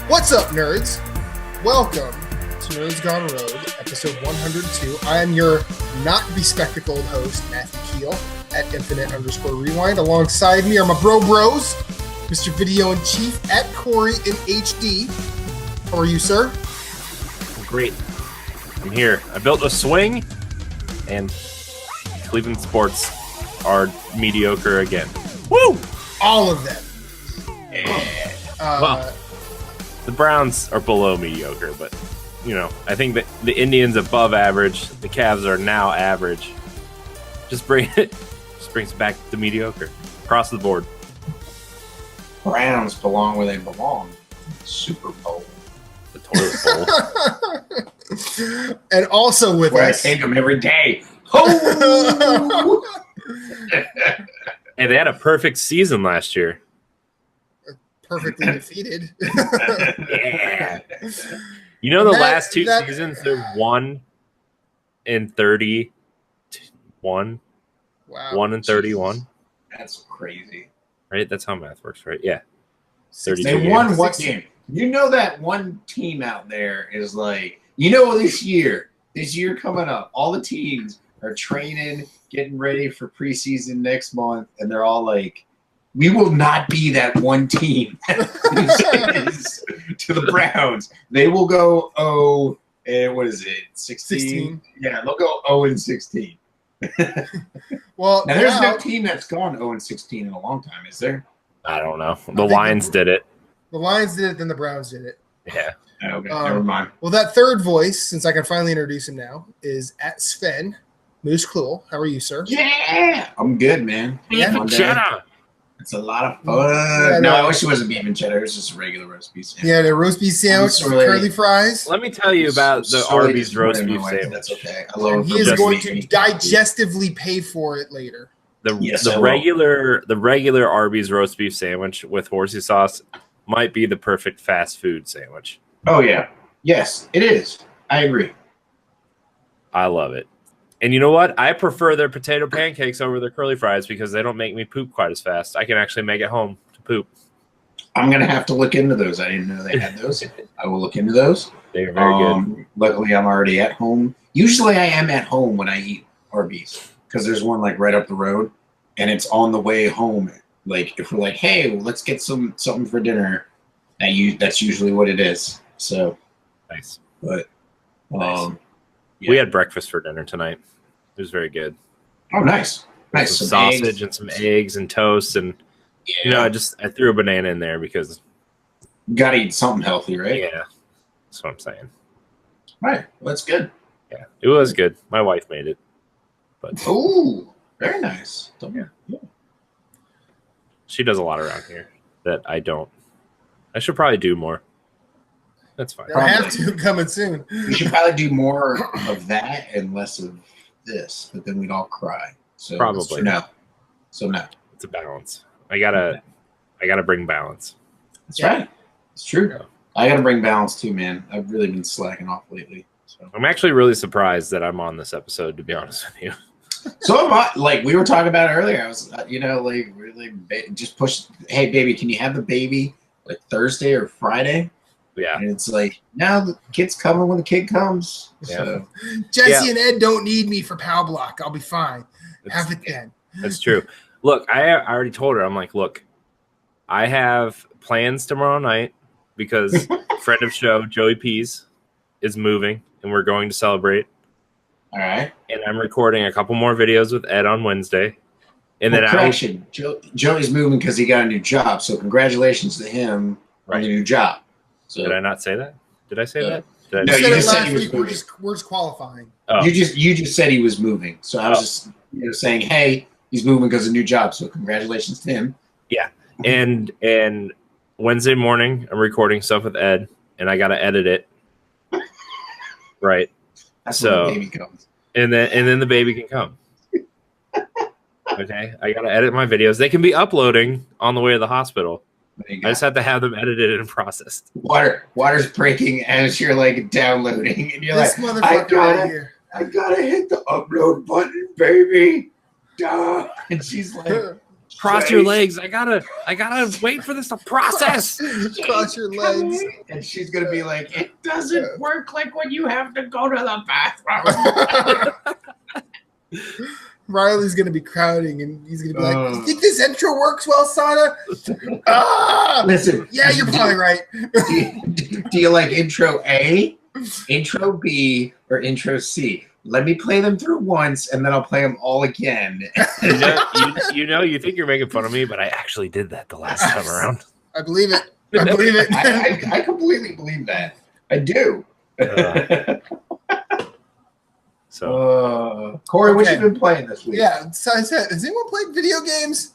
What's up, nerds? Welcome to Nerds Gone Rogue, episode 102. I am your not bespectacled host, Matthew Keel, at Infinite_Rewind. Alongside me are my bros, Mr. Video in Chief at Corey in HD. How are you, sir? Great. I'm here. I built a swing, and Cleveland sports are mediocre again. Woo! All of them. Well, the Browns are below mediocre, but, you know, I think that the Indians above average, the Cavs are now average. Just brings it back to mediocre across the board. Browns belong where they belong. Super Bowl. The toilet bowl. And also with Where us, I take them every day. Oh! And they had a perfect season last year. perfectly defeated. Yeah. You know, the last two seasons, they're 1-31. Wow. 1-31. That's crazy. Right? That's how math works, right? Yeah. 32 They games. won what game? You know that one team out there is like, you know, this year coming up, all the teams are training, getting ready for preseason next month, and they're all like, we will not be that one team to the Browns. They will go, what is it, 16? Yeah, they'll go 0-16. Well, now, there's no team that's gone 0-16 in a long time, is there? I don't know. The Lions did it. The Lions did it, then the Browns did it. Yeah. Okay, never mind. Well, that third voice, since I can finally introduce him now, is at Svhenn. Moose Cluel. How are you, sir? Yeah! I'm good, man. Cheddar. It's a lot of fun. Yeah, no, I wish it wasn't beef and cheddar. It was just a regular roast beef sandwich. Yeah, the roast beef sandwich, curly fries. Let me tell you about the Arby's roast beef sandwich. That's okay. I love He is going to digestively pay for it later. The regular Arby's roast beef sandwich with horsey sauce might be the perfect fast food sandwich. Oh, yeah. Yes, it is. I agree. I love it. And you know what? I prefer their potato pancakes over their curly fries because they don't make me poop quite as fast. I can actually make it home to poop. I'm going to have to look into those. I didn't know they had those. I will look into those. They're very good. Luckily, I'm already at home. Usually, I am at home when I eat Arby's because there's one like right up the road, and it's on the way home. Like if we're like, hey, let's get something for dinner, that's usually what it is. So nice. But nice. Yeah. We had breakfast for dinner tonight. It was very good. Oh, nice. Nice. Some sausage eggs. And some eggs and toast. And, you know, I threw a banana in there because... You got to eat something healthy, right? Yeah. That's what I'm saying. All right. Well, that's good. Yeah. It was good. My wife made it. But oh, very nice. Yeah. She does a lot around here that I don't. I should probably do more. That's fine. I have to coming soon. We should probably do more of that and less of this, but then we'd all cry. So probably no. So no. It's a balance. I gotta bring balance. That's right. It's true. Yeah. I gotta bring balance too, man. I've really been slacking off lately. So I'm actually really surprised that I'm on this episode, to be honest with you. So am I. Like we were talking about earlier, I was, like really just push. Hey, baby, can you have the baby like Thursday or Friday? Yeah. And it's like, now the kid's coming when the kid comes. Yeah. So. Jesse and Ed don't need me for Pow Block. I'll be fine. Have it then. That's true. Look, I already told her, I'm like, look, I have plans tomorrow night because friend of show, Joey Pease, is moving and we're going to celebrate. All right. And I'm recording a couple more videos with Ed on Wednesday. And then correction, Joey's moving because he got a new job. So congratulations to him on the new job. So, did I not say that? Did I say that? No, you just said he was moving. We're just qualifying. Oh. You just said he was moving. So I was just saying, hey, he's moving because of a new job. So congratulations to him. Yeah, and Wednesday morning I'm recording stuff with Ed, and I got to edit it. Right. That's so when the baby comes. And then the baby can come. Okay, I got to edit my videos. They can be uploading on the way to the hospital. I just have to have them edited and processed. Water's breaking as you're like downloading, and you're This like, motherfucker right here. I gotta hit the upload button, baby. Duh. And she's like, cross your legs. I gotta wait for this to process. Cross your legs. And she's gonna be like, it doesn't work like when you have to go to the bathroom. Riley's gonna be crowding, and he's gonna be like, "You think this intro works well, Sana?" Listen, yeah, you're probably right. Do you like intro A, intro B, or intro C? Let me play them through once, and then I'll play them all again. You think you're making fun of me, but I actually did that the last time around. I believe it. I believe it. I completely believe that. I do. Corey, what you been playing this week? Yeah, so I said, has anyone played video games?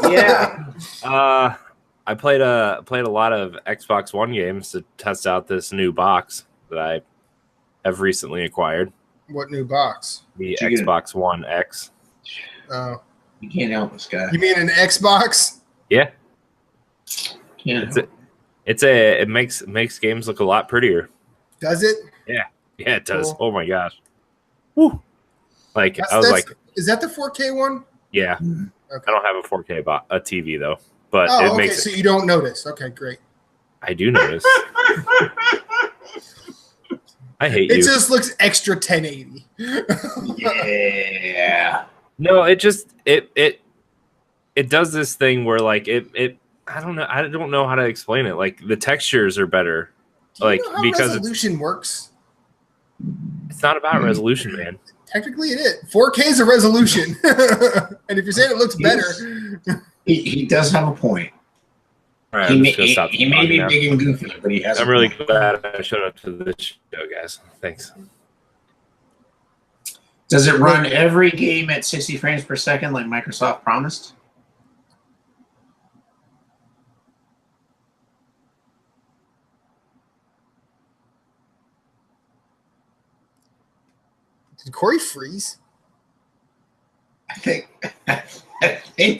Yeah. I played a lot of Xbox One games to test out this new box that I have recently acquired. What new box? The Xbox One X. Oh, you can't help this guy. You mean an Xbox? Yeah. It makes games look a lot prettier. Does it? Yeah, it does. Cool. Oh my gosh. Woo. Like is that the 4K one? Yeah. Okay. I don't have a 4K a TV though, but it makes so you don't notice. Okay, great. I do notice. I hate you. It just looks extra 1080. Yeah. No, it does this thing where like it I don't know how to explain it. Like the textures are better. Do you know how because resolution works? It's not about resolution, man. Technically it is. 4K is a resolution. And if you're saying it looks better. He does have a point. All right, he may be big and goofy, but he has I'm really glad I showed up to this show, guys. Thanks. Does it run every game at 60 frames per second like Microsoft promised? Did Corey freeze? I think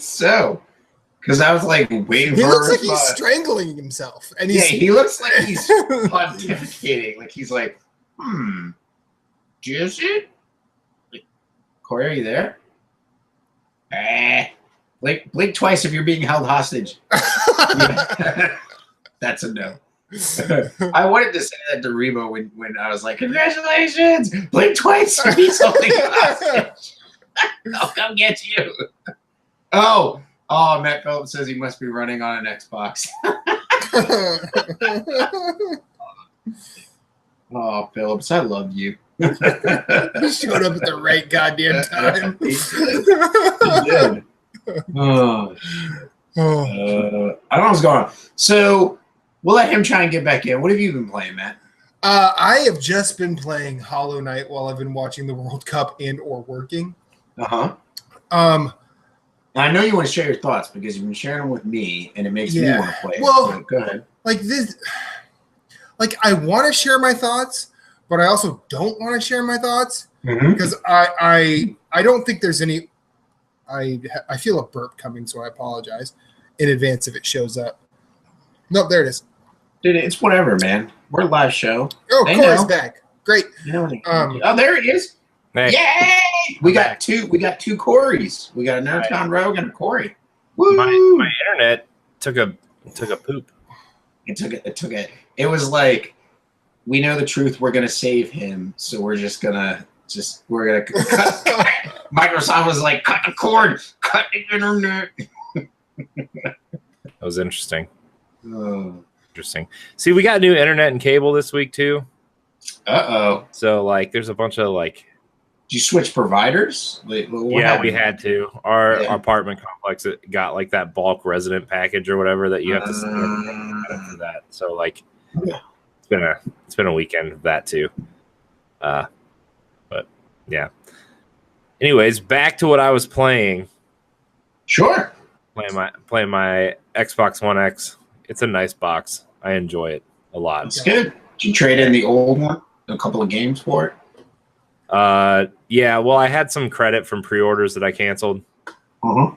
so. Because I was like waiting for He looks like he's strangling himself. And he looks like he's pontificating. Like he's like, does it? Corey, are you there? Blink twice if you're being held hostage. That's a no. I wanted to say that to Remo when I was like, congratulations! Blink twice if he's holding hostage. I'll come get you. Oh, Matt Phillips says he must be running on an Xbox. Oh, Phillips, I love you. He showed up at the right goddamn time. He did. I don't know what's going on. So we'll let him try and get back in. What have you been playing, Matt? I have just been playing Hollow Knight while I've been watching the World Cup and or working. I know you want to share your thoughts because you've been sharing them with me, and it makes me want to play. Well, so go ahead. I want to share my thoughts, but I also don't want to share my thoughts because I don't think there's any. I feel a burp coming, so I apologize in advance if it shows up. Nope, there it is. Dude, it's whatever, man. We're a live show. Oh, Corey's back. Great. Oh, there it is. Hey. Yay! We got two Corys. We got a Nerdcon Rogue and a Corey. Woo! My internet took a poop. It took it. It was like, we know the truth. We're gonna save him, so we're gonna cut. Microsoft was like, cut the cord, cut the internet. That was interesting. Oh. Interesting. See, we got new internet and cable this week too. Uh-oh. So there's a bunch of Did you switch providers? Yeah, we had to. Our apartment complex got that bulk resident package or whatever that you have to sign up for that. So it's been a weekend of that too. But yeah. Anyways, back to what I was playing. Sure. Playing my Xbox One X. It's a nice box. I enjoy it a lot. It's good. Did you trade in the old one? A couple of games for it? Yeah. Well, I had some credit from pre-orders that I canceled, Uh-huh.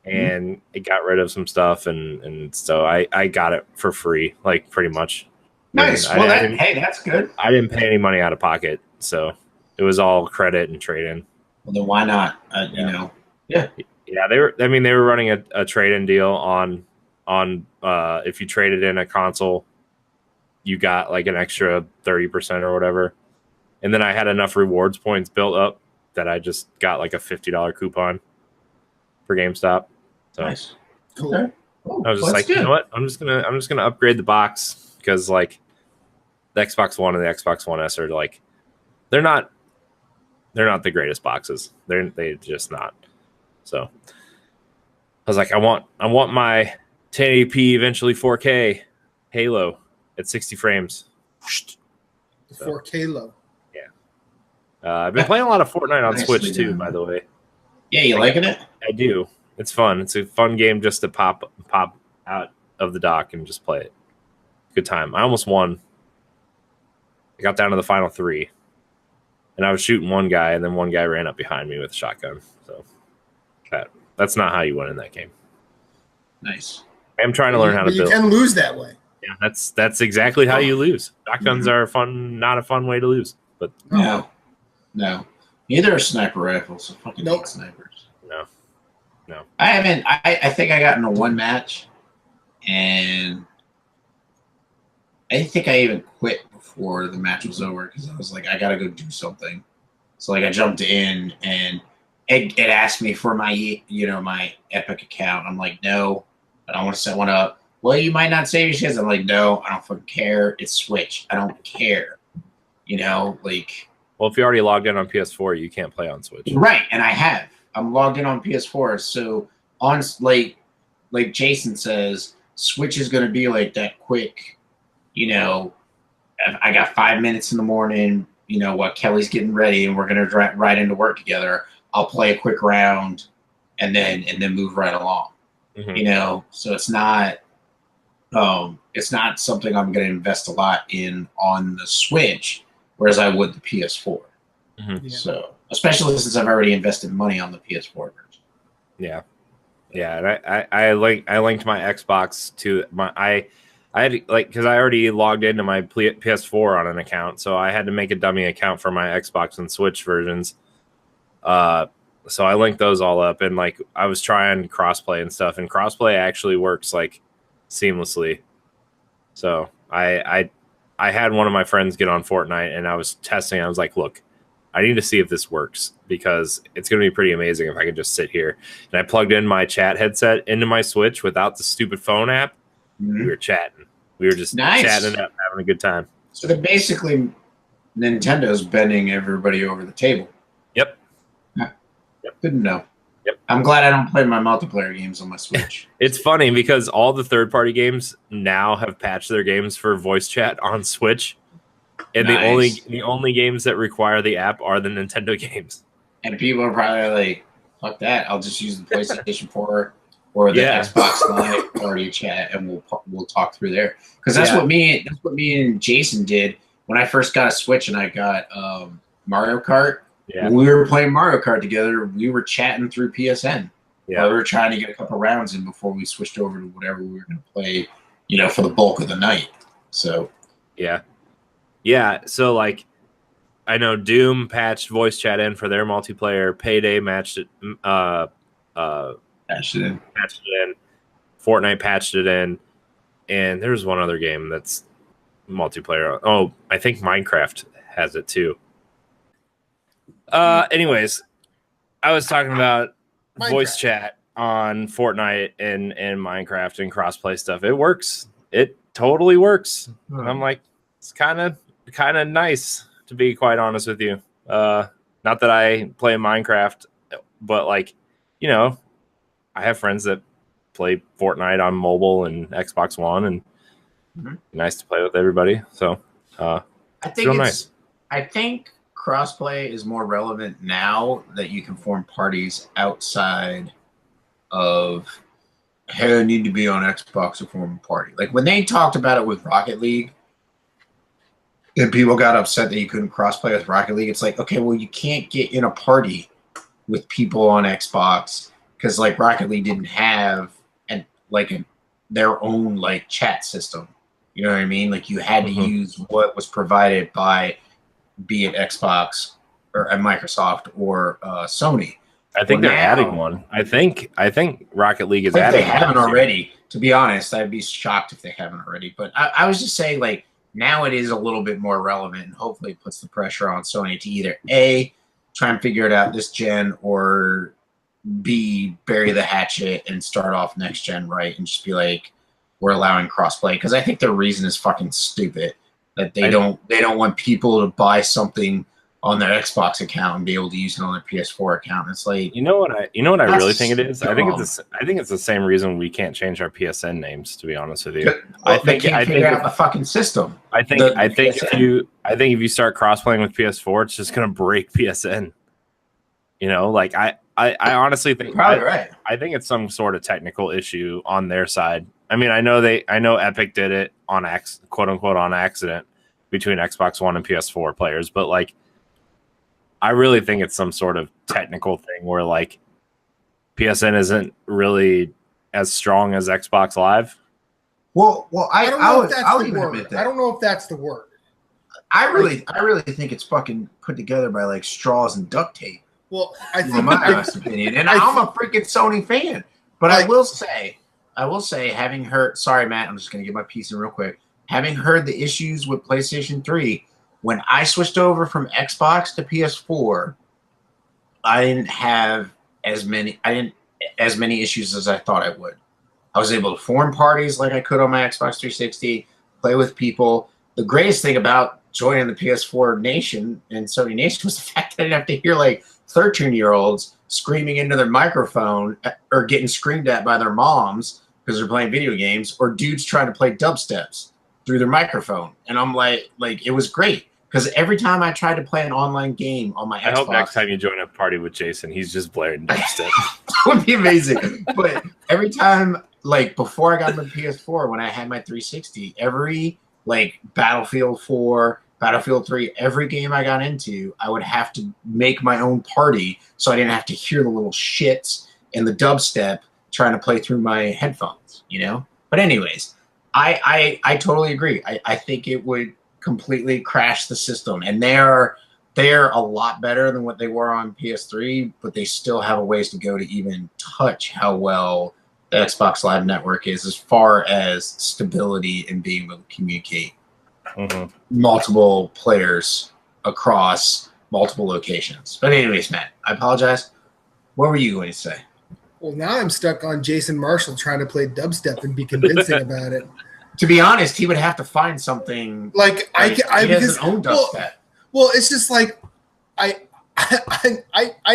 and it got rid of some stuff, and so I got it for free, like pretty much. Nice. And Well, that's good. I didn't pay any money out of pocket, so it was all credit and trade-in. Well, then why not? You know. Yeah. Yeah, they were running a trade-in deal on if you traded in a console, you got like an extra 30% or whatever. And then I had enough rewards points built up that I just got like a $50 coupon for GameStop. So Nice. Cool. Okay. Oh, I was just like, you know what? I'm just gonna upgrade the box because like the Xbox One and the Xbox One S are like they're not the greatest boxes. They're just not. So I was like, I want my 1080p, eventually 4K Halo at 60 frames. 4K low. I've been playing a lot of Fortnite on Nicely Switch too, done. by the way. Yeah, you liking it? I do. It's fun. It's a fun game just to pop out of the dock and just play it. Good time. I almost won. I got down to the final 3. And I was shooting one guy, and then one guy ran up behind me with a shotgun. So that's not how you win in that game. Nice. I'm trying to learn how to You build. can lose that way. Yeah, that's exactly how you lose. Shotguns are not a fun way to lose. But No. Neither are sniper rifles. I fucking hate snipers. No. I haven't. I think I got into one match, and I think I even quit before the match was over because I was like, I gotta go do something. So like I jumped in, and it asked me for my my Epic account. I'm like, no, I don't want to set one up. Well, you might not save your shit. I'm like, no, I don't fucking care. It's Switch. I don't care. Like. Well, if you already logged in on PS4, you can't play on Switch. Right, and I have. I'm logged in on PS4, so on like Jason says, Switch is going to be like that quick. I got 5 minutes in the morning. While Kelly's getting ready, and we're going to ride into work together. I'll play a quick round, and then move right along. Mm-hmm. So it's not something I'm going to invest a lot in on the Switch. Whereas I would the PS4. Mm-hmm. Yeah. So, especially since I've already invested money on the PS4 version. Yeah. And I linked my Xbox to my I had because I already logged into my PS4 on an account, so I had to make a dummy account for my Xbox and Switch versions. So I linked those all up, and like I was trying crossplay and stuff, and crossplay actually works like seamlessly. So I had one of my friends get on Fortnite, and I was testing. I was like, look, I need to see if this works because it's going to be pretty amazing if I can just sit here. And I plugged in my chat headset into my Switch without the stupid phone app. Mm-hmm. We were chatting. We were just chatting it up, having a good time. So they're basically Nintendo's bending everybody over the table. Yep. Good to know. Yep. I'm glad I don't play my multiplayer games on my Switch. It's funny because all the third-party games now have patched their games for voice chat on Switch, and Nice. the only games that require the app are the Nintendo games. And people are probably like, "Fuck that! I'll just use the PlayStation 4 or the Xbox Live party chat, and we'll talk through there." Because that's what me and Jason did when I first got a Switch and I got Mario Kart. Yeah. When we were playing Mario Kart together, we were chatting through PSN. Yeah. We were trying to get a couple rounds in before we switched over to whatever we were going to play, for the bulk of the night. So, yeah. So like, I know Doom patched voice chat in for their multiplayer. Payday patched it. patched it in. Fortnite patched it in, and there's one other game that's multiplayer. Oh, I think Minecraft has it too. Anyways, I was talking about voice chat on Fortnite and Minecraft and crossplay stuff. It works. It totally works. And I'm like, it's kind of nice, to be quite honest with you. Not that I play Minecraft, but like, I have friends that play Fortnite on mobile and Xbox One, and nice to play with everybody. So I think it's real nice. I think crossplay is more relevant now that you can form parties outside of, hey, I need to be on Xbox to form a party. Like when they talked about it with Rocket League, and people got upset that you couldn't crossplay with Rocket League, it's like, okay, well, you can't get in a party with people on Xbox because like Rocket League didn't have their own like chat system. You know what I mean? Like you had to use what was provided by, be it Xbox or Microsoft or Sony. I think they're adding one. I think Rocket League is adding. They haven't already. To be honest, I'd be shocked if they haven't already. But I was just saying, like, now it is a little bit more relevant, and hopefully it puts the pressure on Sony to either A, try and figure it out this gen, or B, bury the hatchet and start off next gen right and just be like, we're allowing crossplay. Because I think their reason is fucking stupid. That they don't want people to buy something on their Xbox account and be able to use it on their PS4 account. It's like, you know what I really think it is. I think it's the same reason we can't change our PSN names. To be honest with you, I think figure out the fucking system. I think if you start cross-playing with PS4, it's just gonna break PSN. You know, like I honestly think probably right. I think it's some sort of technical issue on their side. I mean, I know Epic did it on quote unquote on accident between Xbox One and PS4 players, but like, I really think it's some sort of technical thing where like PSN isn't really as strong as Xbox Live. Well, I don't know if that's I'll the even word. admit that. I don't know if that's the word. I really think it's fucking put together by like straws and duct tape. Well, I think in my honest opinion, and I'm a freaking Sony fan. But I will say, having heard, sorry Matt, I'm just gonna get my piece in real quick. Having heard the issues with PlayStation 3. When I switched over from Xbox to PS4, I didn't have as many issues as I thought I would. I was able to form parties like I could on my Xbox 360, play with people. The greatest thing about joining the PS4 Nation and Sony Nation was the fact that I didn't have to hear like 13-year-olds screaming into their microphone or getting screamed at by their moms because they're playing video games, or dudes trying to play dubsteps through their microphone. And I'm like it was great. Because every time I tried to play an online game on my Xbox... I hope next time you join a party with Jason, he's just blaring dubstep. That would be amazing. But every time, like, before I got my PS4, when I had my 360, every, like, Battlefield 4, Battlefield 3, every game I got into, I would have to make my own party so I didn't have to hear the little shits and the dubstep trying to play through my headphones, you know? But anyways, I totally agree. I think it would completely crash the system, and they're a lot better than what they were on PS3, but they still have a ways to go to even touch how well the Xbox Live network is as far as stability and being able to communicate multiple players across multiple locations. But anyways, Matt, I apologize. What were you going to say? Well, now I'm stuck on Jason Marshall trying to play dubstep and be convincing about it. To be honest, he would have to find something like I he has his own dubstep. Well, it's just like I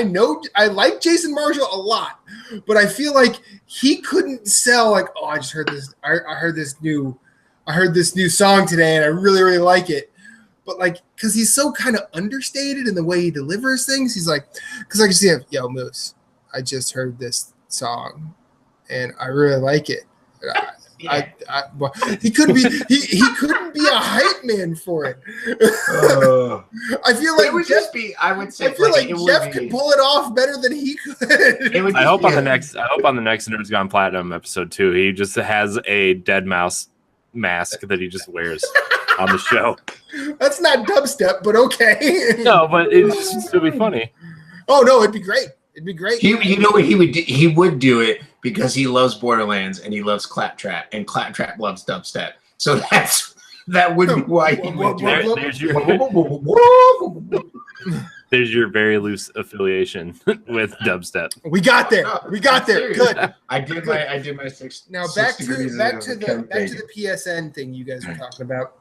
know I like Jason Marshall a lot, but I feel like he couldn't sell like, oh, I just heard this. I heard this new song today, and I really really like it. But like, because he's so kind of understated in the way he delivers things, he's like, because I can see, yo, Moose, I just heard this song, and I really like it. Well, he couldn't be he couldn't be a hype man for it. I feel like it would just be. I would say. I feel like Jeff could pull it off better than he could. I hope on the next Nerds Gone Platinum episode 2, he just has a dead mouse mask that he just wears on the show. That's not dubstep, but okay. No, but it'd still be funny. Oh no, it'd be great. It'd be great. You know what he would do? He would do it because he loves Borderlands and he loves Claptrap, and Claptrap loves dubstep. So that would be why he would do it. There's your very loose affiliation with dubstep. We got there. Good. I did my six. Now back to the PSN thing you guys were talking about.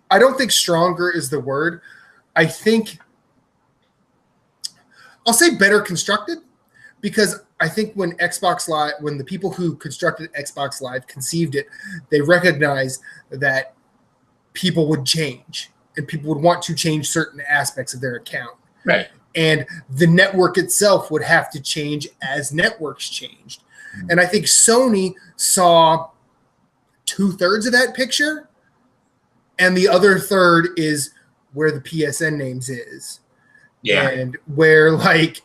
I don't think stronger is the word. I think I'll say better constructed, because I think when the people who constructed Xbox Live conceived it, they recognized that people would change and people would want to change certain aspects of their account. Right. and the network itself would have to change as networks changed. And I think Sony saw 2/3 of that picture, and the other third is where the PSN names is. Yeah. And where like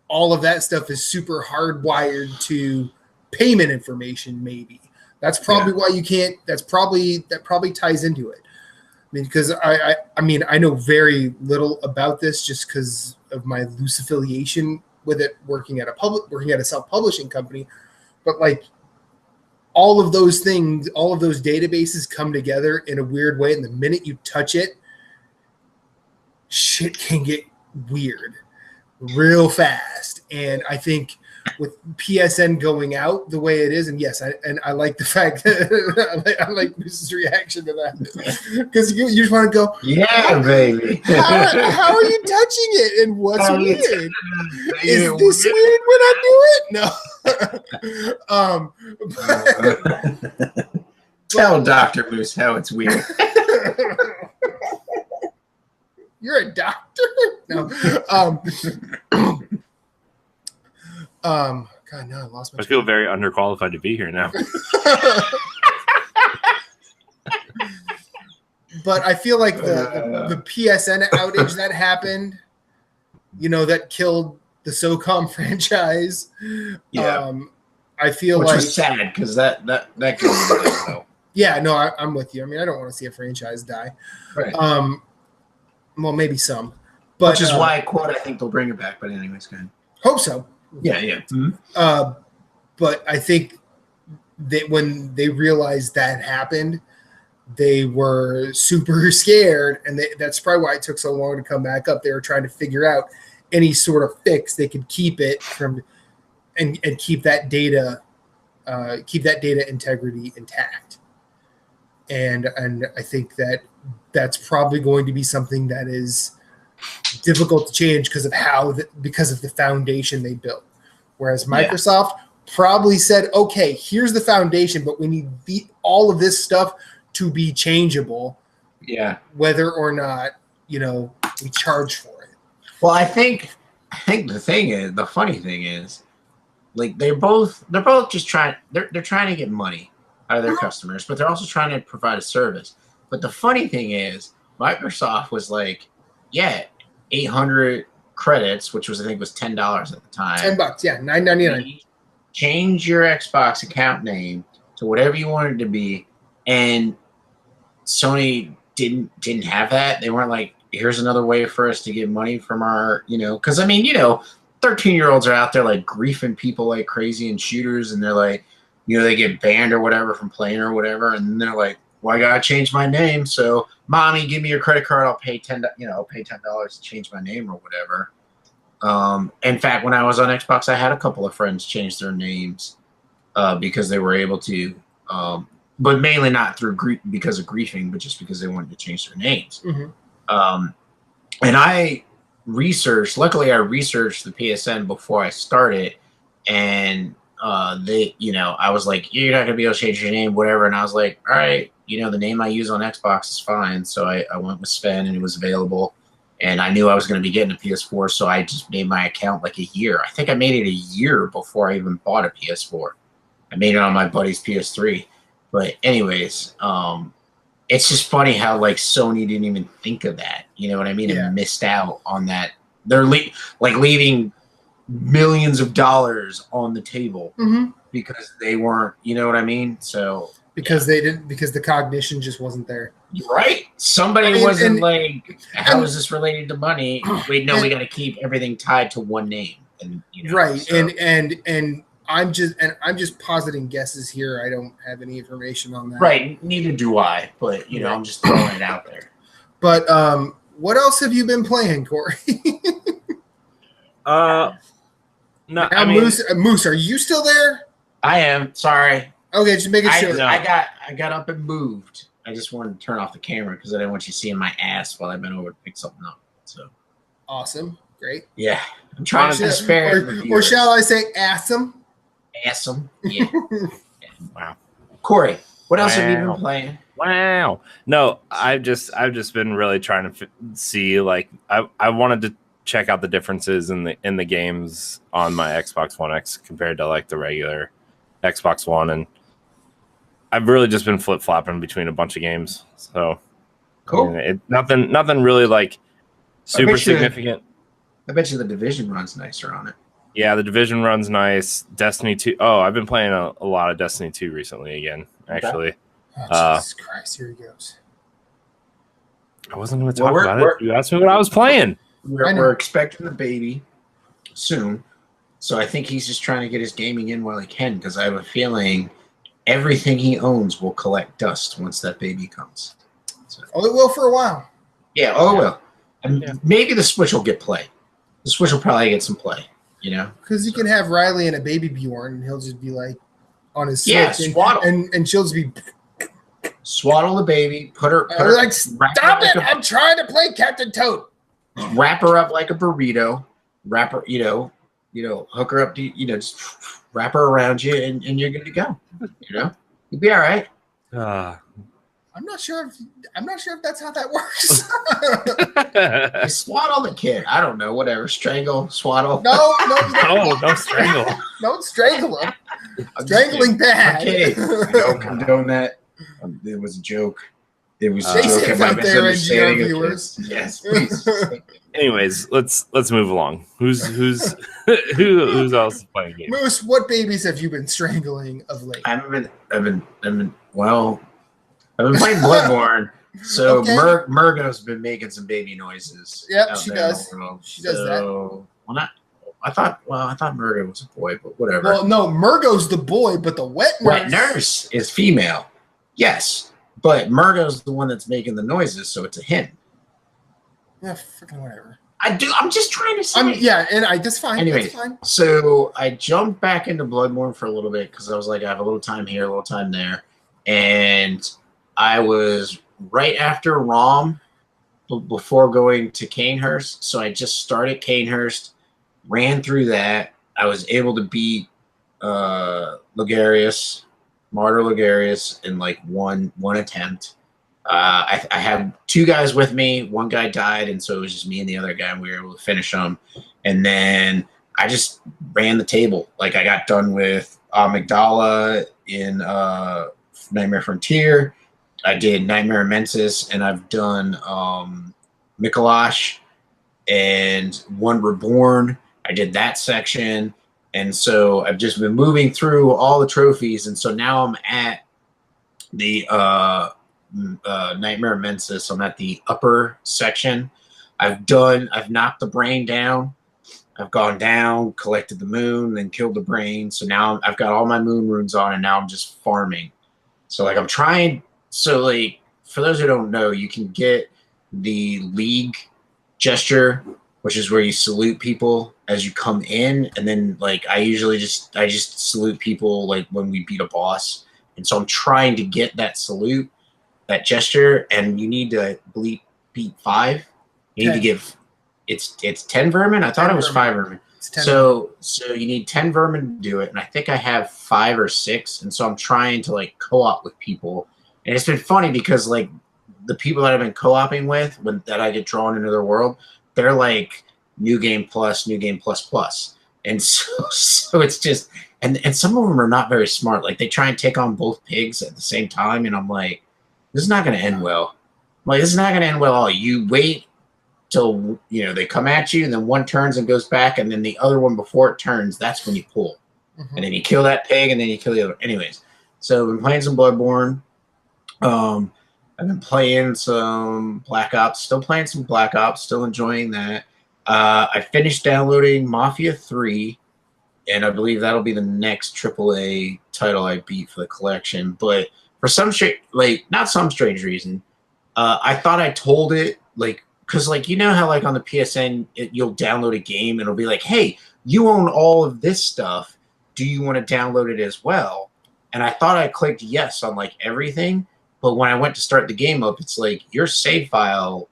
all of that stuff is super hardwired to payment information, maybe. That's probably why you can't. That probably ties into it. I mean, because I know very little about this just because of my loose affiliation with it, working at a self-publishing company. But like all of those things, all of those databases come together in a weird way, and the minute you touch it, shit can get weird real fast. And I think with PSN going out the way it is, and yes, I like the fact that I like Moose's reaction to that, because you just want to go, yeah, baby. How are you touching it, and what's weird? Is this weird when I do it? No. Tell Dr. Moose how it's weird. You're a doctor? No. God, no, I lost my. I feel very underqualified to be here now. But I feel like the PSN outage that happened, that killed the SOCOM franchise. Yeah. I feel which like was sad because that killed me though. Yeah, no, I'm with you. I mean, I don't want to see a franchise die. Right. Well, maybe some, but which is why I think they'll bring it back. But anyways, good. Hope so. Yeah. Mm-hmm. But I think that when they realized that happened, they were super scared, and that's probably why it took so long to come back up. They were trying to figure out any sort of fix they could keep it from, and keep that data integrity intact. And I think that's probably going to be something that is difficult to change because of the foundation they built. Whereas Microsoft probably said, okay, here's the foundation, but we need all of this stuff to be changeable. Yeah. Whether or not, we charge for it. Well, I think the funny thing is, like they're both just trying they're trying to get money out of their customers, but they're also trying to provide a service. But the funny thing is, Microsoft was like, 800 credits, which I think was $10 at the time. $10, yeah, $9.99. Change your Xbox account name to whatever you want it to be, and Sony didn't have that. They weren't like, here's another way for us to get money from our, because 13-year-olds are out there like griefing people like crazy in shooters, and they're like, they get banned or whatever from playing or whatever, and they're like, well, I gotta change my name, so mommy, give me your credit card. I'll pay $10 to change my name or whatever. In fact, when I was on Xbox, I had a couple of friends change their names because they were able to, but mainly not because of griefing, but just because they wanted to change their names. Mm-hmm. And I luckily I researched the PSN before I started, and I was like, you're not gonna be able to change your name, whatever. And I was like, all right, the name I use on Xbox is fine. So I went with Svhenn, and it was available, and I knew I was going to be getting a PS4. So I just made my account like a year. I think I made it a year before I even bought a PS4. I made it on my buddy's PS3. But anyways, it's just funny how like Sony didn't even think of that. You know what I mean? Yeah. And missed out on that. They're leaving millions of dollars on the table because they weren't. You know what I mean? So because they didn't, because the cognition just wasn't there. Right? Somebody wasn't like, how is this related to money? Wait, no, we got to keep everything tied to one name. And right. So. And I'm just positing guesses here. I don't have any information on that. Right. Neither do I. But I'm just throwing it out there. But what else have you been playing, Corey? No, I mean, Moose, are you still there? I am. Sorry. Okay, just making sure. I got up and moved. I just wanted to turn off the camera because I didn't want you seeing my ass while I been over to pick something up. So awesome, great. Yeah, I'm trying to spare. Or shall I say, awesome? Awesome. Yeah. Wow. Corey, what else have you been playing? Wow. No, I've just been really trying to see. Like, I wanted to check out the differences in the games on my Xbox One X compared to like the regular Xbox One, and I've really just been flip flopping between a bunch of games. So Cool. I mean, nothing really like super significant. I bet you the Division runs nicer on it. Yeah, the Division runs nice. Destiny 2. Oh, I've been playing a lot of Destiny 2 recently again, actually. Oh, Jesus Christ, here he goes. I wasn't going to talk about it. You asked me what I was playing. We're expecting the baby soon. So I think he's just trying to get his gaming in while he can, because I have a feeling everything he owns will collect dust once that baby comes. So, it will for a while. Yeah, it will. And maybe the Switch will get play. The Switch will probably get some play, you know? Because you can have Riley and a baby Bjorn, and he'll just be like on his Switch. Swaddle. And she'll just be swaddle the baby, put her like, stop it! I'm trying to play Captain Toad. Wrap her up like a burrito. Wrap her, hook her up to, just wrap her around you, and you're good to go. You'll be all right. I'm not sure if that's how that works. You swaddle the kid. I don't know. Whatever. Strangle, swaddle. No, don't strangle. Don't strangle him. Strangling bad. Okay. I don't condone that. It was a joke. It was a joke. Safe out there, NGR viewers. Yes, please. Anyways, let's move along. Who's else playing games? Moose, what babies have you been strangling of late? I've been playing Bloodborne. So Okay. Murgo's been making some baby noises. Yep, she does. She does that. Well, I thought Murgo was a boy, but whatever. Well, no, Murgo's the boy, but the wet nurse is female. Yes, but Murgo's the one that's making the noises, so it's a hint. Yeah, freaking whatever. I'm just trying to say. That's fine. Anyway, that's fine. So I jumped back into Bloodborne for a little bit because I was like, I have a little time here, a little time there, and I was right after ROM before going to Canehurst, so I just started Canehurst, ran through that. I was able to beat Martyr Ligarius in like one attempt. I had two guys with me. One guy died, and so it was just me and the other guy, and we were able to finish them. And then I just ran the table. Like I got done with Amygdala in Nightmare Frontier. I did Nightmare Immensis, and I've done Mikolash and One Reborn. I did that section. And so I've just been moving through all the trophies. And so now I'm at the Nightmare Immensis. I'm at the upper section. I've knocked the brain down. I've gone down, collected the moon, then killed the brain. So now I've got all my moon runes on, and now I'm just farming. So like I'm trying. So like for those who don't know, you can get the League gesture, which is where you salute people as you come in, and then like I just salute people like when we beat a boss. And so I'm trying to get that salute, that gesture, and you need to beat 5. You need to give it's 10 vermin. I thought it was 5 vermin. So you need 10 vermin to do it, and I think I have 5 or 6, and so I'm trying to like co-op with people. And it's been funny because like the people that I've been co-oping with that I get drawn into their world, they're like New Game Plus, and so it's just and some of them are not very smart. Like they try and take on both pigs at the same time, and I'm like, this is not going to end well. This is not going to end well at all. You wait till they come at you, and then one turns and goes back, and then the other one before it turns, that's when you pull, and then you kill that pig, and then you kill the other. Anyways, so I've been playing some Bloodborne. I've been playing some Black Ops, still enjoying that. I finished downloading Mafia 3, and I believe that'll be the next AAA title I beat for the collection. But for not some strange reason, I thought I told it, because how on the PSN, you'll download a game, and it'll be like, hey, you own all of this stuff. Do you want to download it as well? And I thought I clicked yes on everything. But when I went to start the game up, it's like your save file,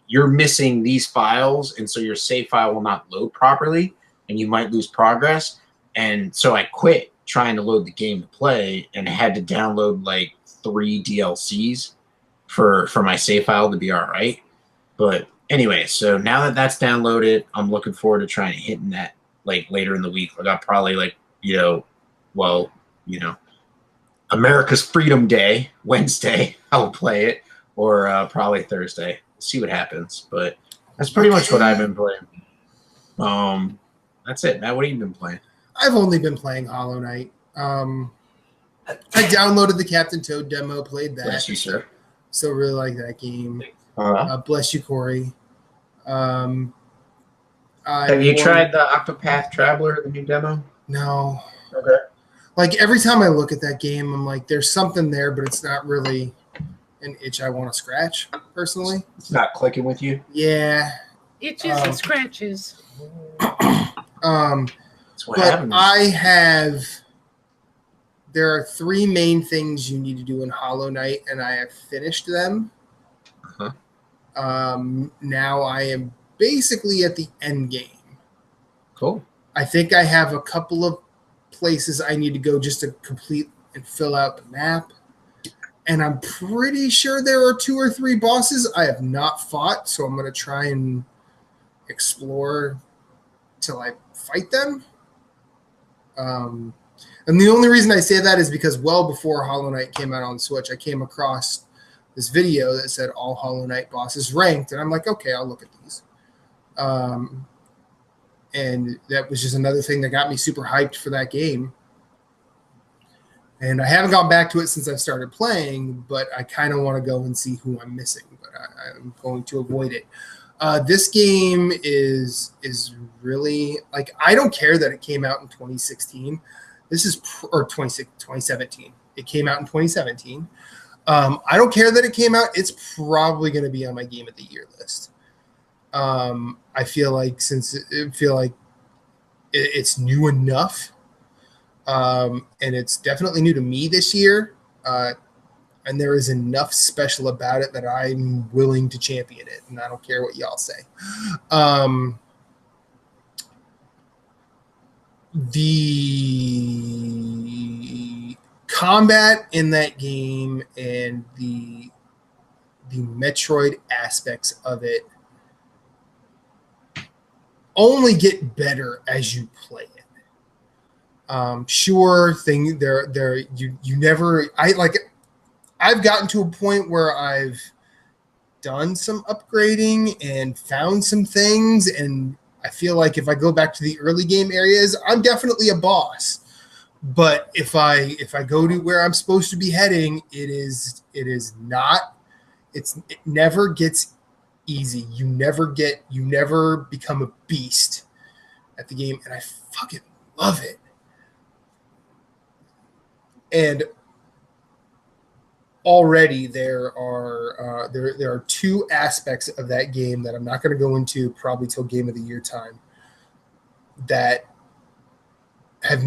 you're missing these files, and so your save file will not load properly, and you might lose progress. And so I quit trying to load the game to play, and had to download 3 DLCs for my save file to be all right. But anyway, so now that that's downloaded, I'm looking forward to trying to hitting that like later in the week. Like I'll probably America's Freedom Day, Wednesday, I'll play it, or probably Thursday. See what happens. But that's pretty much what I've been playing. That's it. Matt, what have you been playing? I've only been playing Hollow Knight. I downloaded the Captain Toad demo, played that. Bless you, sir. Still really like that game. Bless you, Corey. Have you tried the Octopath Traveler, the new demo? No. Okay. Like every time I look at that game, I'm like, there's something there, but it's not really an itch I want to scratch, personally. It's not clicking with you? Yeah. Itches and scratches. That's what happens. There are 3 main things you need to do in Hollow Knight, and I have finished them. Now I am basically at the end game. Cool. I think I have a couple of places I need to go just to complete and fill out the map. And I'm pretty sure there are 2 or 3 bosses I have not fought, so I'm going to try and explore till I fight them. And the only reason I say that is because well before Hollow Knight came out on Switch, I came across this video that said all Hollow Knight bosses ranked, and I'm like, okay, I'll look at these. And that was just another thing that got me super hyped for that game. And I haven't gone back to it since I've started playing, but I kind of want to go and see who I'm missing, but I'm going to avoid it. This game is really, like, I don't care that it came out in 2016. This is, or 2017. It came out in 2017. I don't care that it came out. It's probably going to be on my Game of the Year list. I feel like it's new enough, and it's definitely new to me this year, and there is enough special about it that I'm willing to champion it, and I don't care what y'all say. The combat in that game and the Metroid aspects of it only get better as you play it. I've gotten to a point where I've done some upgrading and found some things, and I feel like if I go back to the early game areas, I'm definitely a boss. But if I go to where I'm supposed to be heading, it never gets easy. You never become a beast at the game, and I fucking love it. And already there are 2 aspects of that game that I'm not going to go into probably till Game of the Year time that have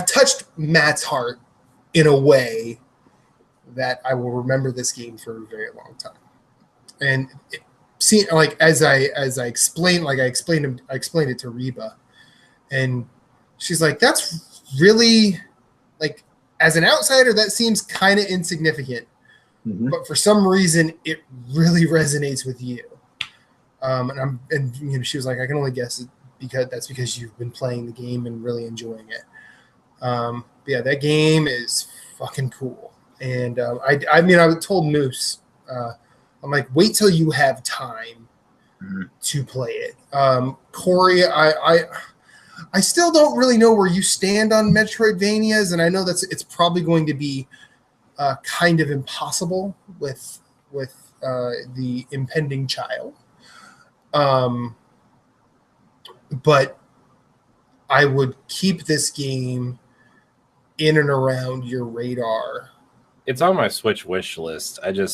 touched Matt's heart in a way that I will remember this game for a very long time. And as I explained it to Reba, and she's like, "That's really, like, as an outsider, that seems kind of insignificant, but for some reason, it really resonates with you." And she was like, "I can only guess it because you've been playing the game and really enjoying it." But yeah, that game is fucking cool. And I told Moose, I'm like, wait till you have time to play it. Corey, I still don't really know where you stand on Metroidvanias, and I know it's probably going to be kind of impossible with the impending child. But I would keep this game in and around your radar. It's on my Switch wish list. I would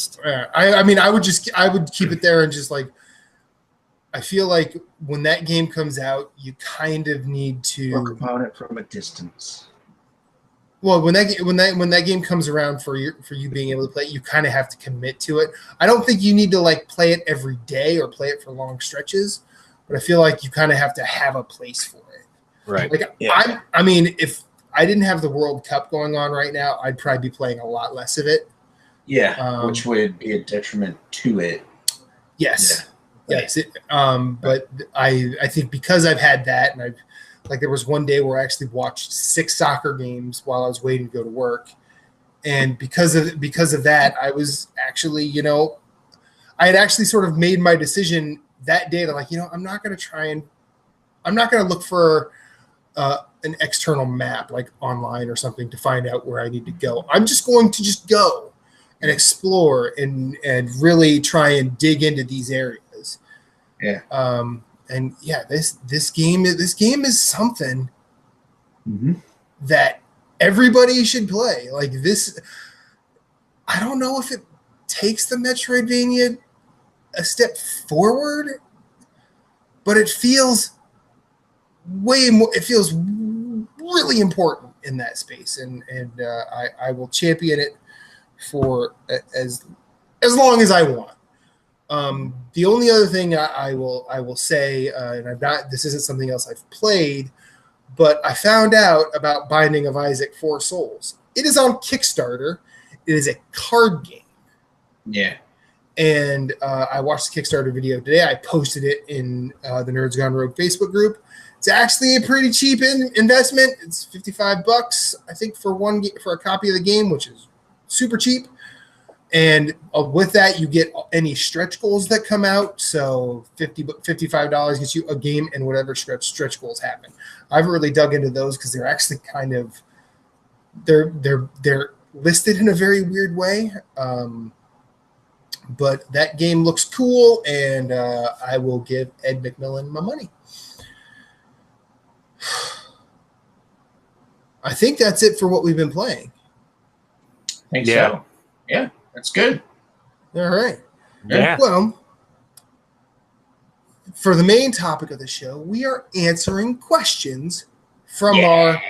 keep it there and just like, I feel like when that game comes out, you kind of need to look upon it from a distance. Well, when that game comes around for you being able to play it, you kind of have to commit to it. I don't think you need to like play it every day or play it for long stretches, but I feel like you kind of have to have a place for it. Right. Like yeah. If I didn't have the World Cup going on right now, I'd probably be playing a lot less of it. Yeah, which would be a detriment to it. Yes. Yes. But I think because I've had that, and there was one day where I actually watched 6 soccer games while I was waiting to go to work. And because of that, I was actually, I had actually sort of made my decision that day to I'm not going to look for an external map like online or something to find out where I need to go. I'm just going to just go and explore and really try and dig into these areas. Yeah. And yeah, this game is something that everybody should play. Like this, I don't know if it takes the Metroidvania a step forward, but it feels way more. It feels really important in that space, and I will champion it for as long as I want. The only other thing I will say, and this isn't something else I've played, but I found out about Binding of Isaac 4 Souls. It is on Kickstarter. It is a card game. Yeah. And I watched the Kickstarter video today. I posted it in the Nerds Gone Rogue Facebook group. It's actually a pretty cheap investment. It's $55, I think, for a copy of the game, which is super cheap. And with that, you get any stretch goals that come out. So $55 gets you a game and whatever stretch goals happen. I haven't really dug into those because they're actually kind of they're listed in a very weird way. But that game looks cool, and I will give Ed McMillan my money. I think that's it for what we've been playing. I think so. Yeah, that's good. All right. Yeah. Well, for the main topic of the show, we are answering questions from our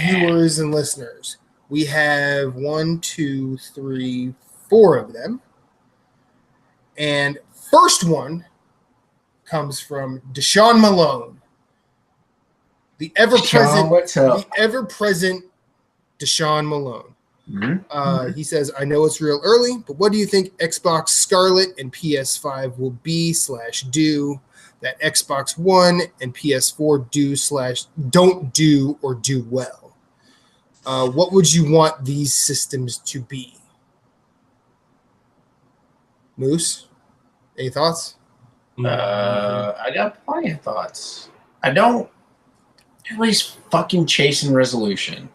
viewers and listeners. We have 1, 2, 3, 4 of them. And first one comes from Deshaun Malone. The ever-present Deshaun Malone. Mm-hmm. He says, I know it's real early, but what do you think Xbox Scarlet and PS5 will be/do that Xbox One and PS4 do/don't do or do well? What would you want these systems to be? Moose, any thoughts? I got plenty of thoughts. Everybody's fucking chasing resolution.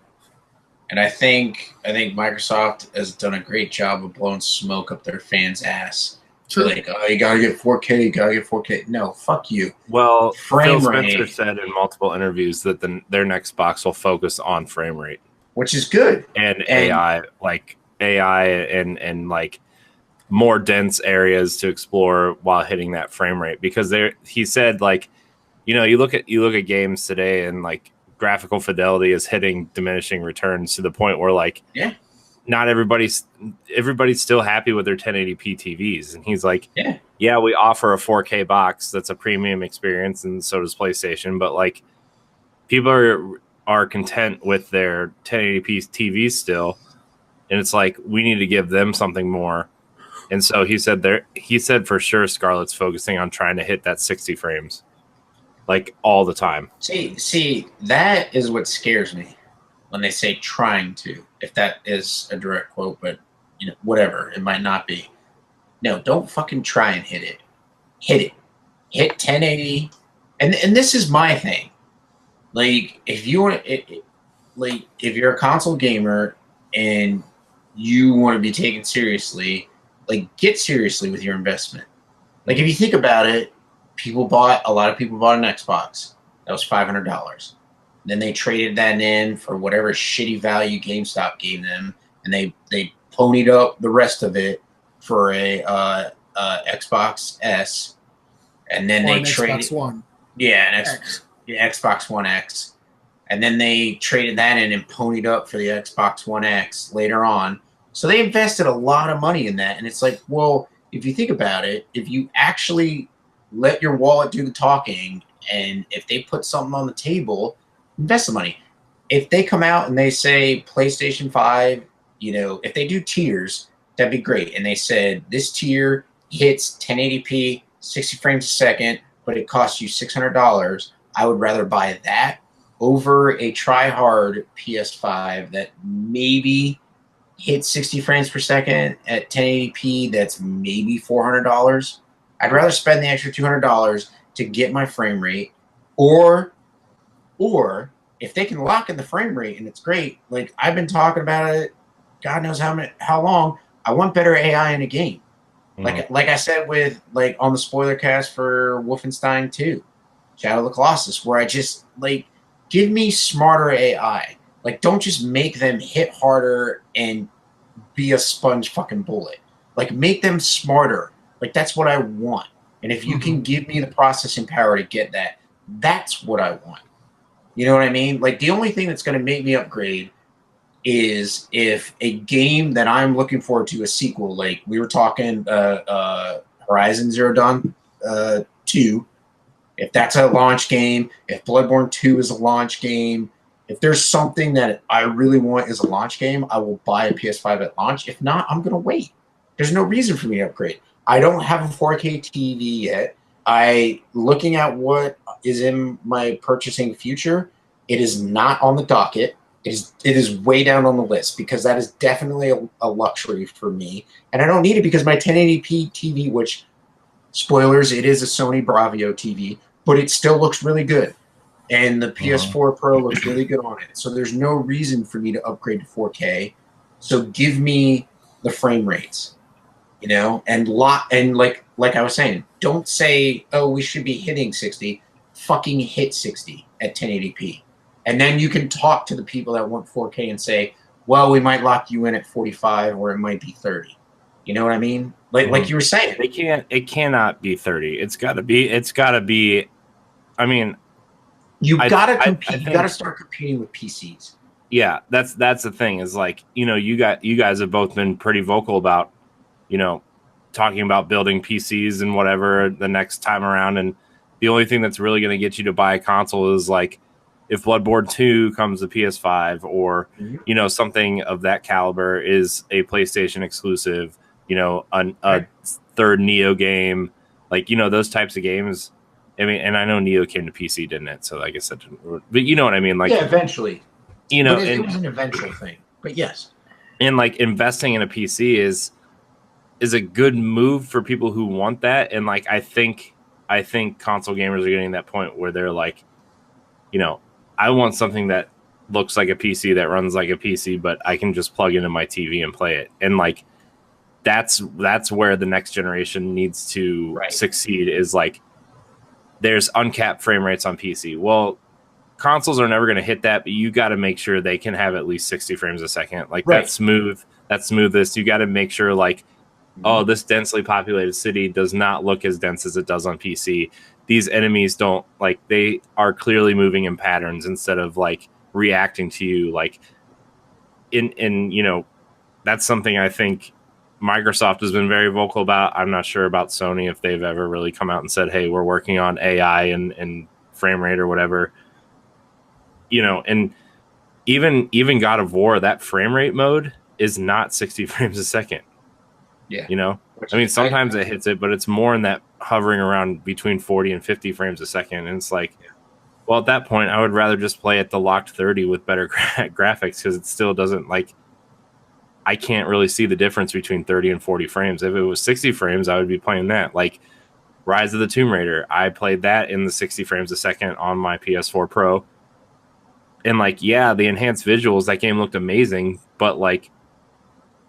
And I think Microsoft has done a great job of blowing smoke up their fans' ass. True. Like, oh, you gotta get 4K, you gotta get 4K. No, fuck you. Well, Frame Phil rate. Spencer said in multiple interviews that their next box will focus on frame rate Which is good. and AI, and like more dense areas to explore while hitting that frame rate. Because he said, like, you look at games today and like graphical fidelity is hitting diminishing returns to the point where not everybody's still happy with their 1080p TVs. And he's like, yeah, we offer a 4K box that's a premium experience, and so does PlayStation, but like people are content with their 1080p TVs still, and it's like we need to give them something more. And so he said for sure Scarlet's focusing on trying to hit that 60 frames like all the time. See, that is what scares me when they say trying to, if that is a direct quote, but whatever, it might not be. No, don't fucking try and hit it. Hit it. Hit 1080. And this is my thing. Like, if you want to, like, if you're a console gamer and you want to be taken seriously, like, get seriously with your investment. Like, if you think about it, a lot of people bought an Xbox. That was $500. Then they traded that in for whatever shitty value GameStop gave them, and they ponied up the rest of it for a Xbox S, and then they traded Xbox One. Xbox One X, and then they traded that in and ponied up for the Xbox One X later on. So they invested a lot of money in that, and it's like, well, if you think about it, if you actually let your wallet do the talking, and if they put something on the table, invest the money. If they come out and they say PlayStation 5, if they do tiers, that'd be great. And they said this tier hits 1080p, 60 frames a second, but it costs you $600, I would rather buy that over a try-hard PS5 that maybe hits 60 frames per second at 1080p that's maybe $400. I'd rather spend the extra $200 to get my frame rate, or if they can lock in the frame rate and it's great, like I've been talking about it, God knows how long. I want better AI in a game. Like I said with like on the spoiler cast for Wolfenstein 2, Shadow of the Colossus, where I just like give me smarter AI. Like don't just make them hit harder and be a sponge fucking bullet. Like make them smarter. Like that's what I want. And if you can give me the processing power to get that, that's what I want. You know what I mean? Like the only thing that's going to make me upgrade is if a game that I'm looking forward to, a sequel, like we were talking Horizon Zero Dawn 2, if that's a launch game, if Bloodborne 2 is a launch game, if there's something that I really want as a launch game, I will buy a PS5 at launch. If not, I'm going to wait. There's no reason for me to upgrade. I don't have a 4K TV yet. Looking at what is in my purchasing future, it is not on the docket. It is way down on the list because that is definitely a luxury for me. And I don't need it because my 1080p TV, which, spoilers, it is a Sony Bravio TV, but it still looks really good. And the PS4 Pro looks really good on it. So there's no reason for me to upgrade to 4K. So give me the frame rates, you know, and like I was saying, don't say, oh, we should be hitting 60. Fucking hit 60 at 1080p. And then you can talk to the people that want 4K and say, well, we might lock you in at 45 or it might be 30. You know what I mean? Like you were saying. It cannot be 30. It's gotta be I mean, you gotta compete. You gotta start competing with PCs. Yeah, that's the thing, is like, you know, you guys have both been pretty vocal about, you know, talking about building PCs and whatever the next time around, and the only thing that's really going to get you to buy a console is like if Bloodborne 2 comes to PS5 or you know, something of that caliber is a PlayStation exclusive, you know, a third Neo game, like, you know, those types of games. I mean, and I know Neo came to PC, didn't it? So I guess that didn't, but you know what I mean? Like, yeah, eventually. You know, but it was an eventual thing. But yes. And like investing in a PC is a good move for people who want that. And like I think console gamers are getting to that point where they're like, you know, I want something that looks like a PC, that runs like a PC, but I can just plug into my TV and play it. And like that's where the next generation needs to succeed, is like there's uncapped frame rates on PC. Well, consoles are never going to hit that, but you got to make sure they can have at least 60 frames a second. Like that's smoothest. You got to make sure like, oh, this densely populated city does not look as dense as it does on PC. These enemies don't, like, they are clearly moving in patterns instead of like reacting to you. Like in you know, that's something I think Microsoft has been very vocal about. I'm not sure about Sony, if they've ever really come out and said, hey, we're working on AI and frame rate or whatever. You know, and even God of War, that frame rate mode is not 60 frames a second. Yeah. You know, I mean, sometimes it hits it, but it's more in that hovering around between 40 and 50 frames a second. And it's like, well, at that point, I would rather just play at the locked 30 with better graphics, because it still doesn't, like, I can't really see the difference between 30 and 40 frames. If it was 60 frames, I would be playing that. Like Rise of the Tomb Raider, I played that in the 60 frames a second on my PS4 Pro. And like, yeah, the enhanced visuals, that game looked amazing, but like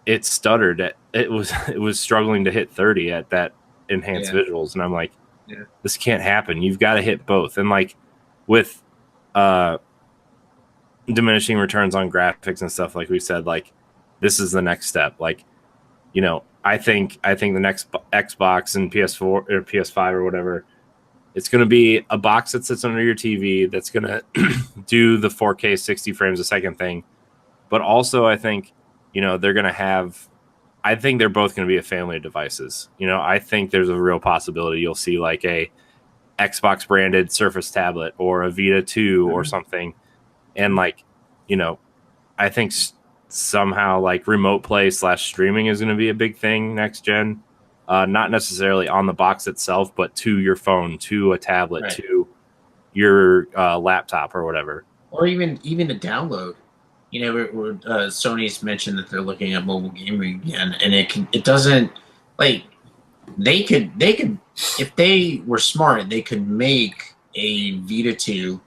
it stuttered. It was struggling to hit 30 at that enhanced visuals. And I'm like, this can't happen. You've got to hit both. And like with diminishing returns on graphics and stuff, like we said, like this is the next step. Like, you know, I think the next Xbox and PS4 or PS5 or whatever, it's going to be a box that sits under your TV that's going to do the 4K 60 frames a second thing. But also, I think, you know, they're going to have, I think they're both going to be a family of devices. You know, I think there's a real possibility you'll see like a Xbox branded Surface tablet or a Vita 2 or something. And like, you know, I think somehow like remote play / streaming is going to be a big thing next gen. not necessarily on the box itself, but to your phone, to a tablet, Right. to your laptop or whatever. Or even to download. Sony's mentioned that they're looking at mobile gaming again, and it doesn't like they could if they were smart, they could make a Vita 2,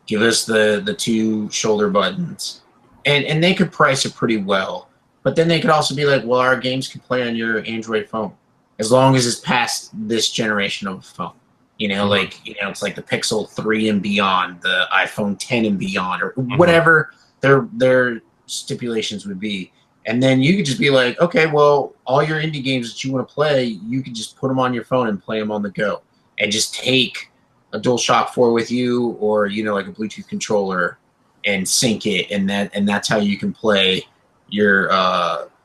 give us the two shoulder buttons, and they could price it pretty well. But then they could also be like, well, our games can play on your Android phone as long as it's past this generation of phone. It's like the Pixel 3 and beyond, the iPhone 10 and beyond, or whatever their stipulations would be. And then you could just be like, okay, well, all your indie games that you want to play, you could just put them on your phone and play them on the go, and just take a DualShock 4 with you, or like a Bluetooth controller, and sync it, and that's how you can play your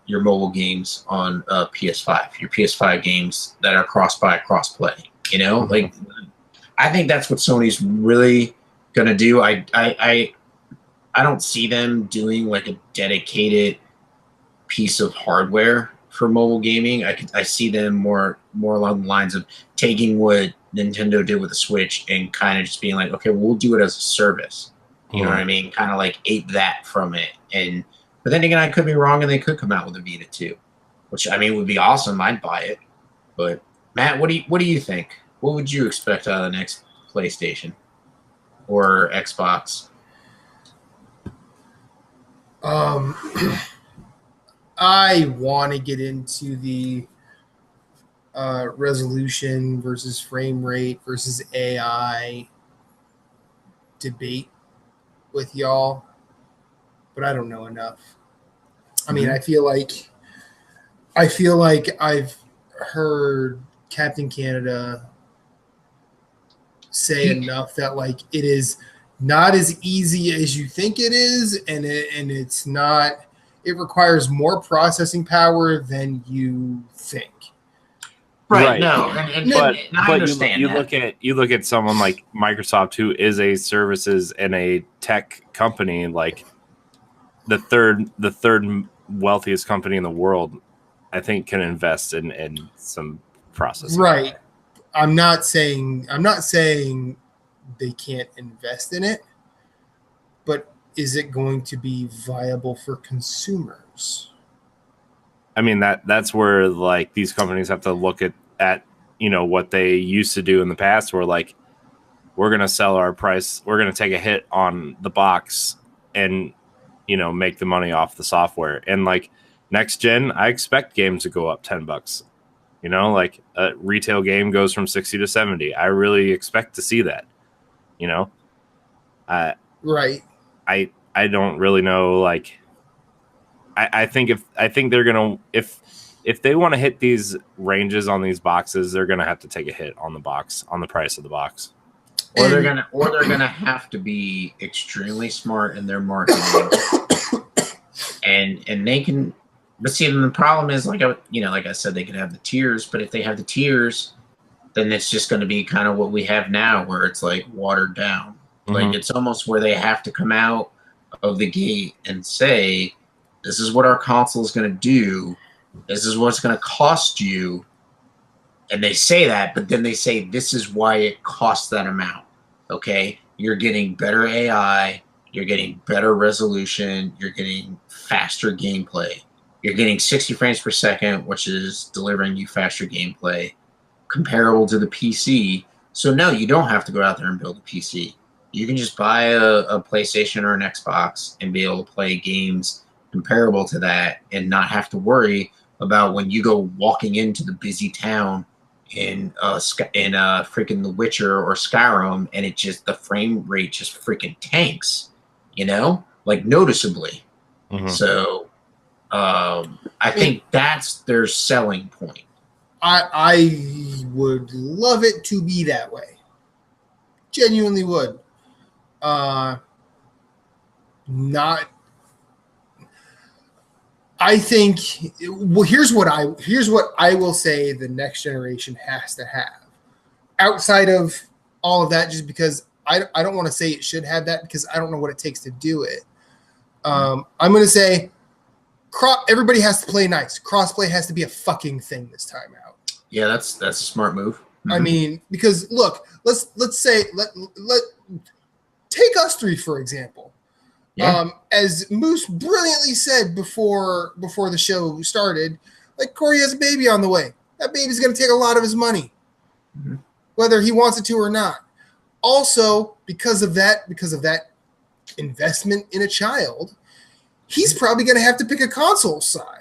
mobile games on PS5, your PS5 games that are cross-play. Like I think that's what Sony's really gonna do. I don't see them doing like a dedicated piece of hardware for mobile gaming. I see them more along the lines of taking what Nintendo did with the Switch and kind of just being like, okay, we'll do it as a service. You know what I mean? Kind of like ape that from it. But then again, I could be wrong, and they could come out with a Vita 2, which I mean would be awesome. I'd buy it. But Matt, what do you think? What would you expect out of the next PlayStation or Xbox? I want to get into the resolution versus frame rate versus AI debate with y'all, but I don't know enough. I mean, I feel like I've heard Captain Canada say enough that like it is not as easy as you think it is, and it's not. It requires more processing power than you think. Right. No, and I understand. You look at someone like Microsoft, who is a services and a tech company, like the third wealthiest company in the world, I think can invest in some processing. Right. I'm not saying they can't invest in it, but is it going to be viable for consumers? I mean, that's where like these companies have to look at what they used to do in the past, where like we're going to sell our price, we're going to take a hit on the box and make the money off the software. And like next gen, I expect games to go up $10. Like a retail game goes from 60 to 70. I really expect to see that. Right. I don't really know. Like, I think they're gonna if they want to hit these ranges on these boxes, they're gonna have to take a hit on the price of the box. Or they're gonna have to be extremely smart in their marketing, and they can. But see, the problem is like I said, they could have the tiers, but if they have the tiers, then it's just going to be kind of what we have now, where it's like watered down. Like it's almost where they have to come out of the gate and say, "This is what our console is going to do. This is what it's going to cost you." And they say that, but then they say, "This is why it costs that amount." Okay, you're getting better AI, you're getting better resolution, you're getting faster gameplay. You're getting 60 frames per second, which is delivering you faster gameplay, comparable to the PC. So no, you don't have to go out there and build a PC. You can just buy a PlayStation or an Xbox and be able to play games comparable to that, and not have to worry about when you go walking into the busy town in freaking The Witcher or Skyrim, and the frame rate just freaking tanks, like noticeably. So. I think that's their selling point. I would love it to be that way. Genuinely would. Not. I think. Well, here's what I will say. The next generation has to have. Outside of all of that, just because I don't want to say it should have that, because I don't know what it takes to do it. I'm going to say. Everybody has to play nice. Crossplay has to be a fucking thing this time out. Yeah, that's a smart move. I mean, because look, let's say let take us three for example. Yeah. As Moose brilliantly said before the show started, like Corey has a baby on the way. That baby's going to take a lot of his money, whether he wants it to or not. Also, because of that investment in a child, he's probably going to have to pick a console side.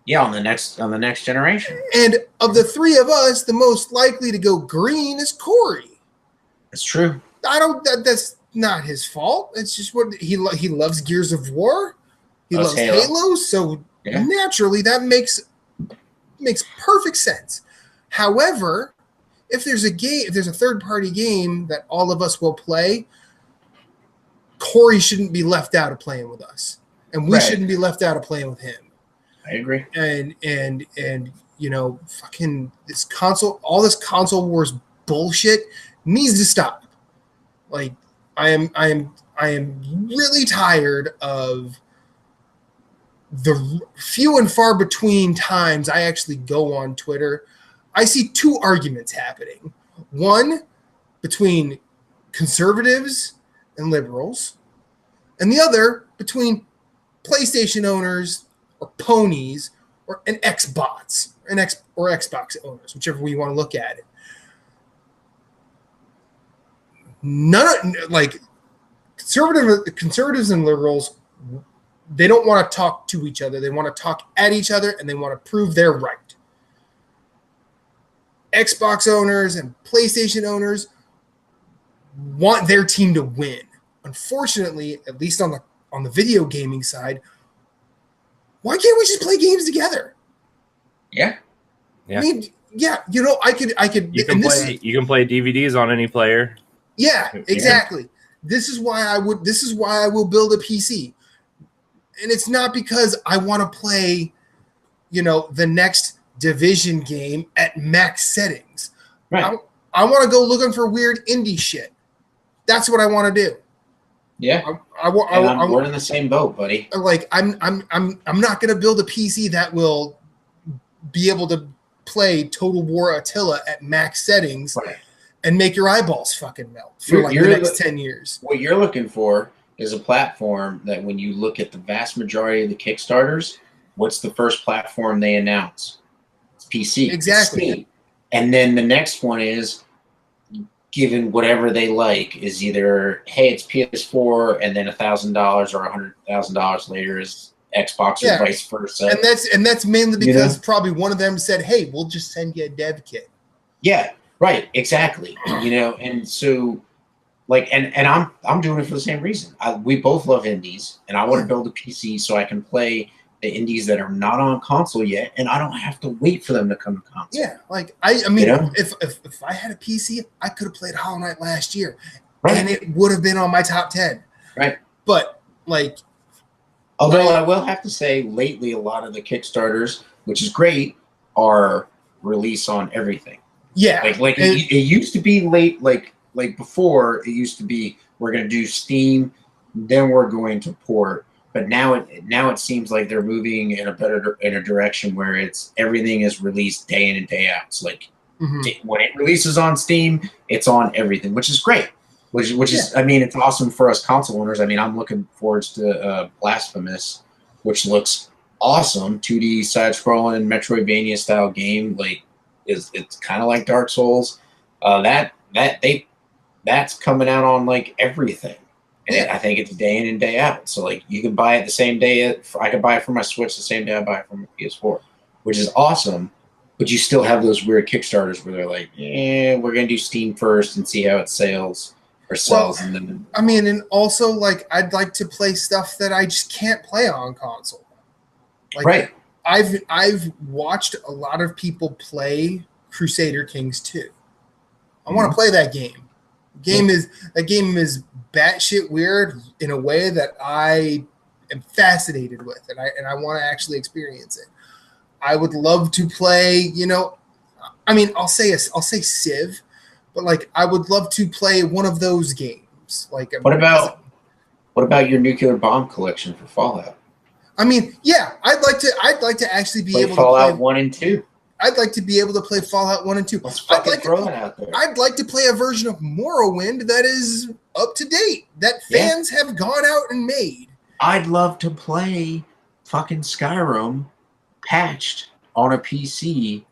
Yeah, on the next generation. And of the three of us, the most likely to go green is Corey. That's true. That's not his fault. It's just what he loves. Gears of War. He loves Halo. Halo. So naturally, that makes perfect sense. However, if there's a third-party game that all of us will play, Corey shouldn't be left out of playing with us, and we shouldn't be left out of playing with him. I agree. And fucking all this console wars bullshit needs to stop. Like, I am really tired of the few and far between times I actually go on Twitter. I see two arguments happening. One between conservatives and liberals, and the other between PlayStation owners or ponies and Xbots or Xbox owners, whichever way you want to look at it. Conservatives and liberals, they don't want to talk to each other. They want to talk at each other, and they want to prove they're right. Xbox owners and PlayStation owners want their team to win. Unfortunately, at least on the video gaming side, why can't we just play games together? Yeah. Yeah. I mean, I could. You can play DVDs on any player. Yeah, exactly. This is why I will build a PC. And it's not because I want to play, the next Division game at max settings. Right. I want to go looking for weird indie shit. That's what I want to do. Yeah. We're in the same boat, buddy. Like, I'm not going to build a PC that will be able to play Total War Attila at max settings and make your eyeballs fucking melt for the next 10 years. What you're looking for is a platform that, when you look at the vast majority of the Kickstarters, what's the first platform they announce? It's PC. Exactly. Steam. And then the next one is, given whatever they like, is either, hey, it's PS4, and then $1,000 or $100,000 later is Xbox, or vice versa. And that's mainly because probably one of them said, hey, we'll just send you a dev kit. Yeah, right, exactly. And so, like, and I'm doing it for the same reason. We both love indies, and I want to build a PC so I can play the indies that are not on console yet, and I don't have to wait for them to come to console. Yeah, like I mean, if I had a PC, I could have played Hollow Knight last year, and it would have been on my top 10. Right. But like, although I will have to say, lately a lot of the Kickstarters, which is great, are release on everything. Yeah. It used to be late, like before. It used to be, we're going to do Steam, then we're going to port. But now it seems like they're moving in a direction where it's everything is released day in and day out. It's like when it releases on Steam, it's on everything, which is great. Which is, I mean, it's awesome for us console owners. I mean, I'm looking forward to Blasphemous, which looks awesome. 2D side-scrolling Metroidvania style game. Like, it's kind of like Dark Souls. That's coming out on like everything. And I think it's day in and day out. So, like, you can buy it the same day. I could buy it for my Switch the same day I buy it for my PS4, which is awesome. But you still have those weird Kickstarters where they're like, we're going to do Steam first and see how it sells. And then, I mean, and also, like, I'd like to play stuff that I just can't play on console. Like, I've watched a lot of people play Crusader Kings 2. I want to play that game. That game is batshit weird in a way that I am fascinated with, and I want to actually experience it. I would love to play, I mean, I'll say Civ, but like I would love to play one of those games. Like, what about your nuclear bomb collection for Fallout? I mean, yeah, I'd like to actually be able Fallout to play 1 and 2. I'd like to be able to play Fallout 1 and 2. Let's fucking throw that out there. I'd like to play a version of Morrowind that is up to date, that fans have gone out and made. I'd love to play fucking Skyrim patched on a PC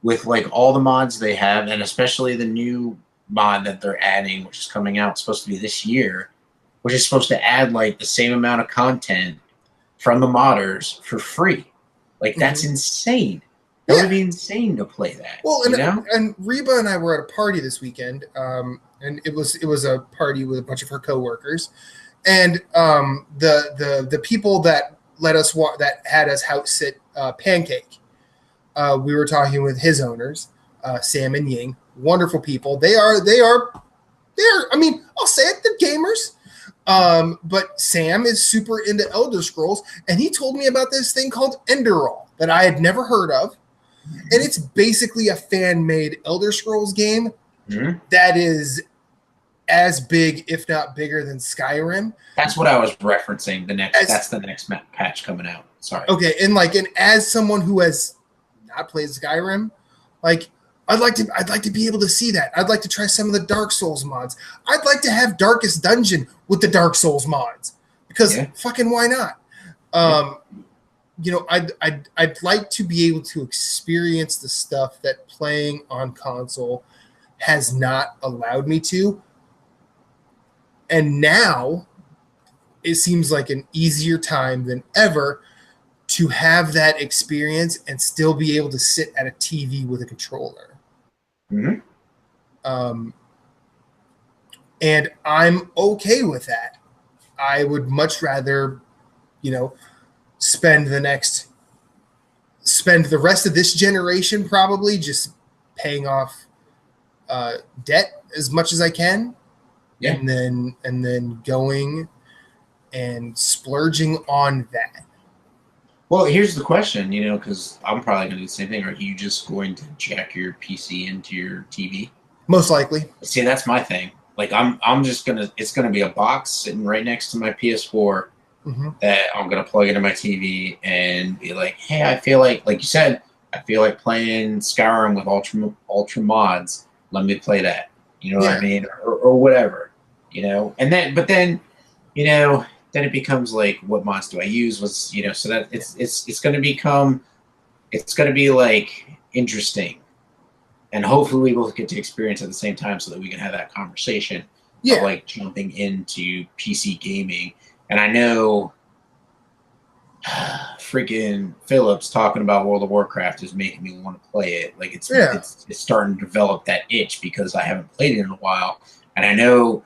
with like all the mods they have, and especially the new mod that they're adding, which is coming out, supposed to be this year, which is supposed to add like the same amount of content from the modders for free. Like that's insane. That would be insane to play that. Well, and Reba and I were at a party this weekend, and it was a party with a bunch of her coworkers, and the people that let us that had us house sit Pancake. We were talking with his owners, Sam and Ying, wonderful people. They are. I mean, I'll say it, they're gamers. But Sam is super into Elder Scrolls, and he told me about this thing called Enderall that I had never heard of. And it's basically a fan-made Elder Scrolls game that is as big, if not bigger, than Skyrim. That's what I was referencing. That's the next patch coming out. Sorry. Okay, and as someone who has not played Skyrim, like I'd like to be able to see that. I'd like to try some of the Dark Souls mods. I'd like to have Darkest Dungeon with the Dark Souls mods because fucking why not? You know, I'd like to be able to experience the stuff that playing on console has not allowed me to. And now it seems like an easier time than ever to have that experience and still be able to sit at a TV with a controller. And I'm okay with that. I would much rather, spend the rest of this generation probably just paying off debt as much as I can, and then going and splurging on that. Well, here's the question, because I'm probably going to do the same thing. Are you just going to jack your PC into your TV? Most likely. See, that's my thing. Like, I'm just gonna. It's gonna be a box sitting right next to my PS4 that I'm gonna plug into my TV and be like, hey, I feel like you said, I feel like playing Skyrim with ultra mods. Let me play that. You know what I mean, or whatever. And then, but then, then it becomes like, what mods do I use? So that it's going to be like interesting, and hopefully we both get to experience at the same time, so that we can have that conversation of like jumping into PC gaming. And I know, freaking Phillips talking about World of Warcraft is making me want to play it. Like it's starting to develop that itch because I haven't played it in a while, and I know.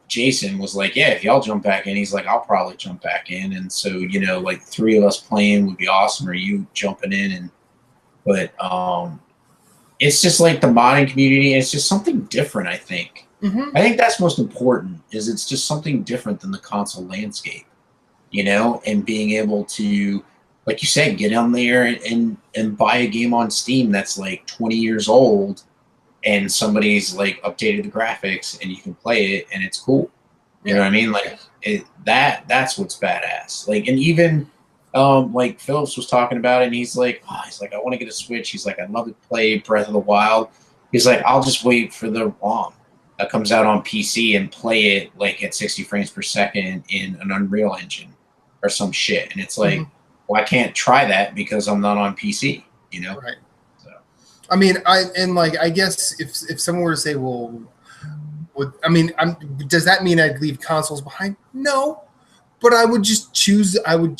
Jason was like, yeah, if y'all jump back in, he's like, I'll probably jump back in. And so, like 3 of us playing would be awesome, or you jumping in. But it's just like the modding community. It's just something different, I think. I think that's most important, is it's just something different than the console landscape, and being able to, like you said, get on there and buy a game on Steam that's like 20 years old, and somebody's like updated the graphics and you can play it and it's cool. You know what I mean? Like that's what's badass. Like, and even like Phillips was talking about it, and he's like, I want to get a Switch. He's like, I'd love to play Breath of the Wild. He's like, I'll just wait for the ROM that comes out on PC and play it like at 60 frames per second in an Unreal Engine or some shit. And it's like, well, I can't try that because I'm not on PC, Right. I mean, I guess if someone were to say, well, does that mean I'd leave consoles behind? No, but I would just choose. I would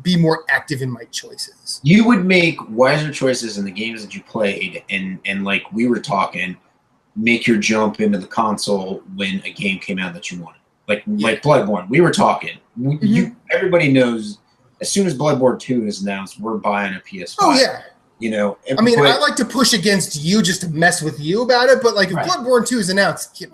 be more active in my choices. You would make wiser choices in the games that you played, and like we were talking, make your jump into the console when a game came out that you wanted. Like Bloodborne, we were talking. Everybody knows. As soon as Bloodborne 2 is announced, we're buying a PS5. Oh yeah. I like to push against you just to mess with you about it, but like if Bloodborne 2 is announced,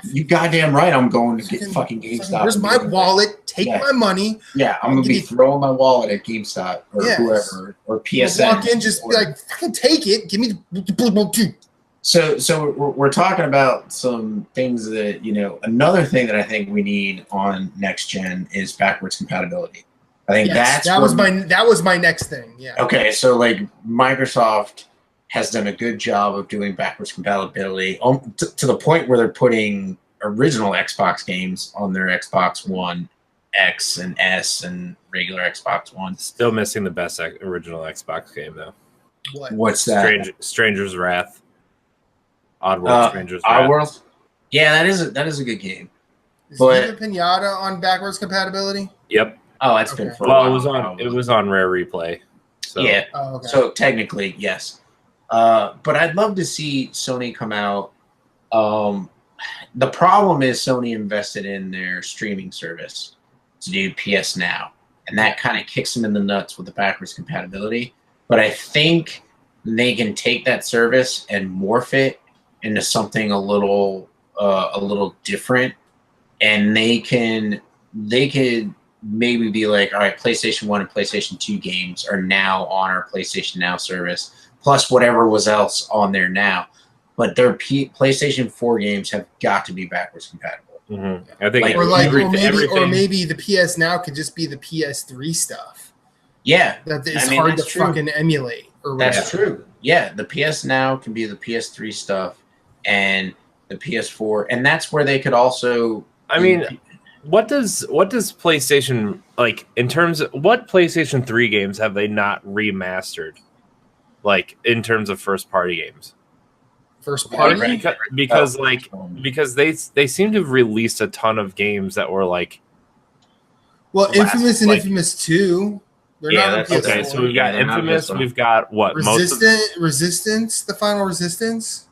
you goddamn right I'm going to get fucking GameStop. Where's my wallet? Take my money. Yeah, I'm going to be throwing my wallet at GameStop or whoever, or PSN. Walk in, just be like, fucking take it. Give me the Bloodborne 2. So we're talking about some things that, another thing that I think we need on next gen is backwards compatibility. I think Yes, that's that was my next thing. Yeah. okay. So like Microsoft has done a good job of doing backwards compatibility to the point where they're putting original Xbox games on their Xbox One X and S and regular Xbox One. Still missing the best original Xbox game though. What's that? Stranger's Wrath. Oddworld Stranger's Wrath. Oddworld. Yeah, that is a good game. Is But- Viva Pinata on backwards compatibility? Yep. Oh, it's been Okay. for a Well, while. it was on probably. it was on Rare Replay. So Yeah. Oh, okay. So technically, yes. But I'd love to see Sony come out. The problem is Sony invested in their streaming service to do PS Now, and that kind of kicks them in the nuts with the backwards compatibility. But I think they can take that service and morph it into something a little different, and they could maybe be like, all right, PlayStation 1 and PlayStation 2 games are now on our PlayStation Now service, plus whatever was else on there now. But their PlayStation 4 games have got to be backwards compatible. I think or maybe the PS Now could just be the PS3 stuff. Yeah, That is hard to that's true. fucking emulate. Or whatever. That's true. Yeah, the PS Now can be the PS3 stuff and the PS4, and that's where they could also. I mean, what does PlayStation like in terms of what PlayStation 3 games have they not remastered? Like in terms of first party games. First party? Right. Because they seem to have released a ton of games that were like Well, Infamous and like- Infamous 2. They're Yeah, not on that's PS4. okay, so we've got they're not Infamous, PS4. we've got what Resistance, the final Resistance.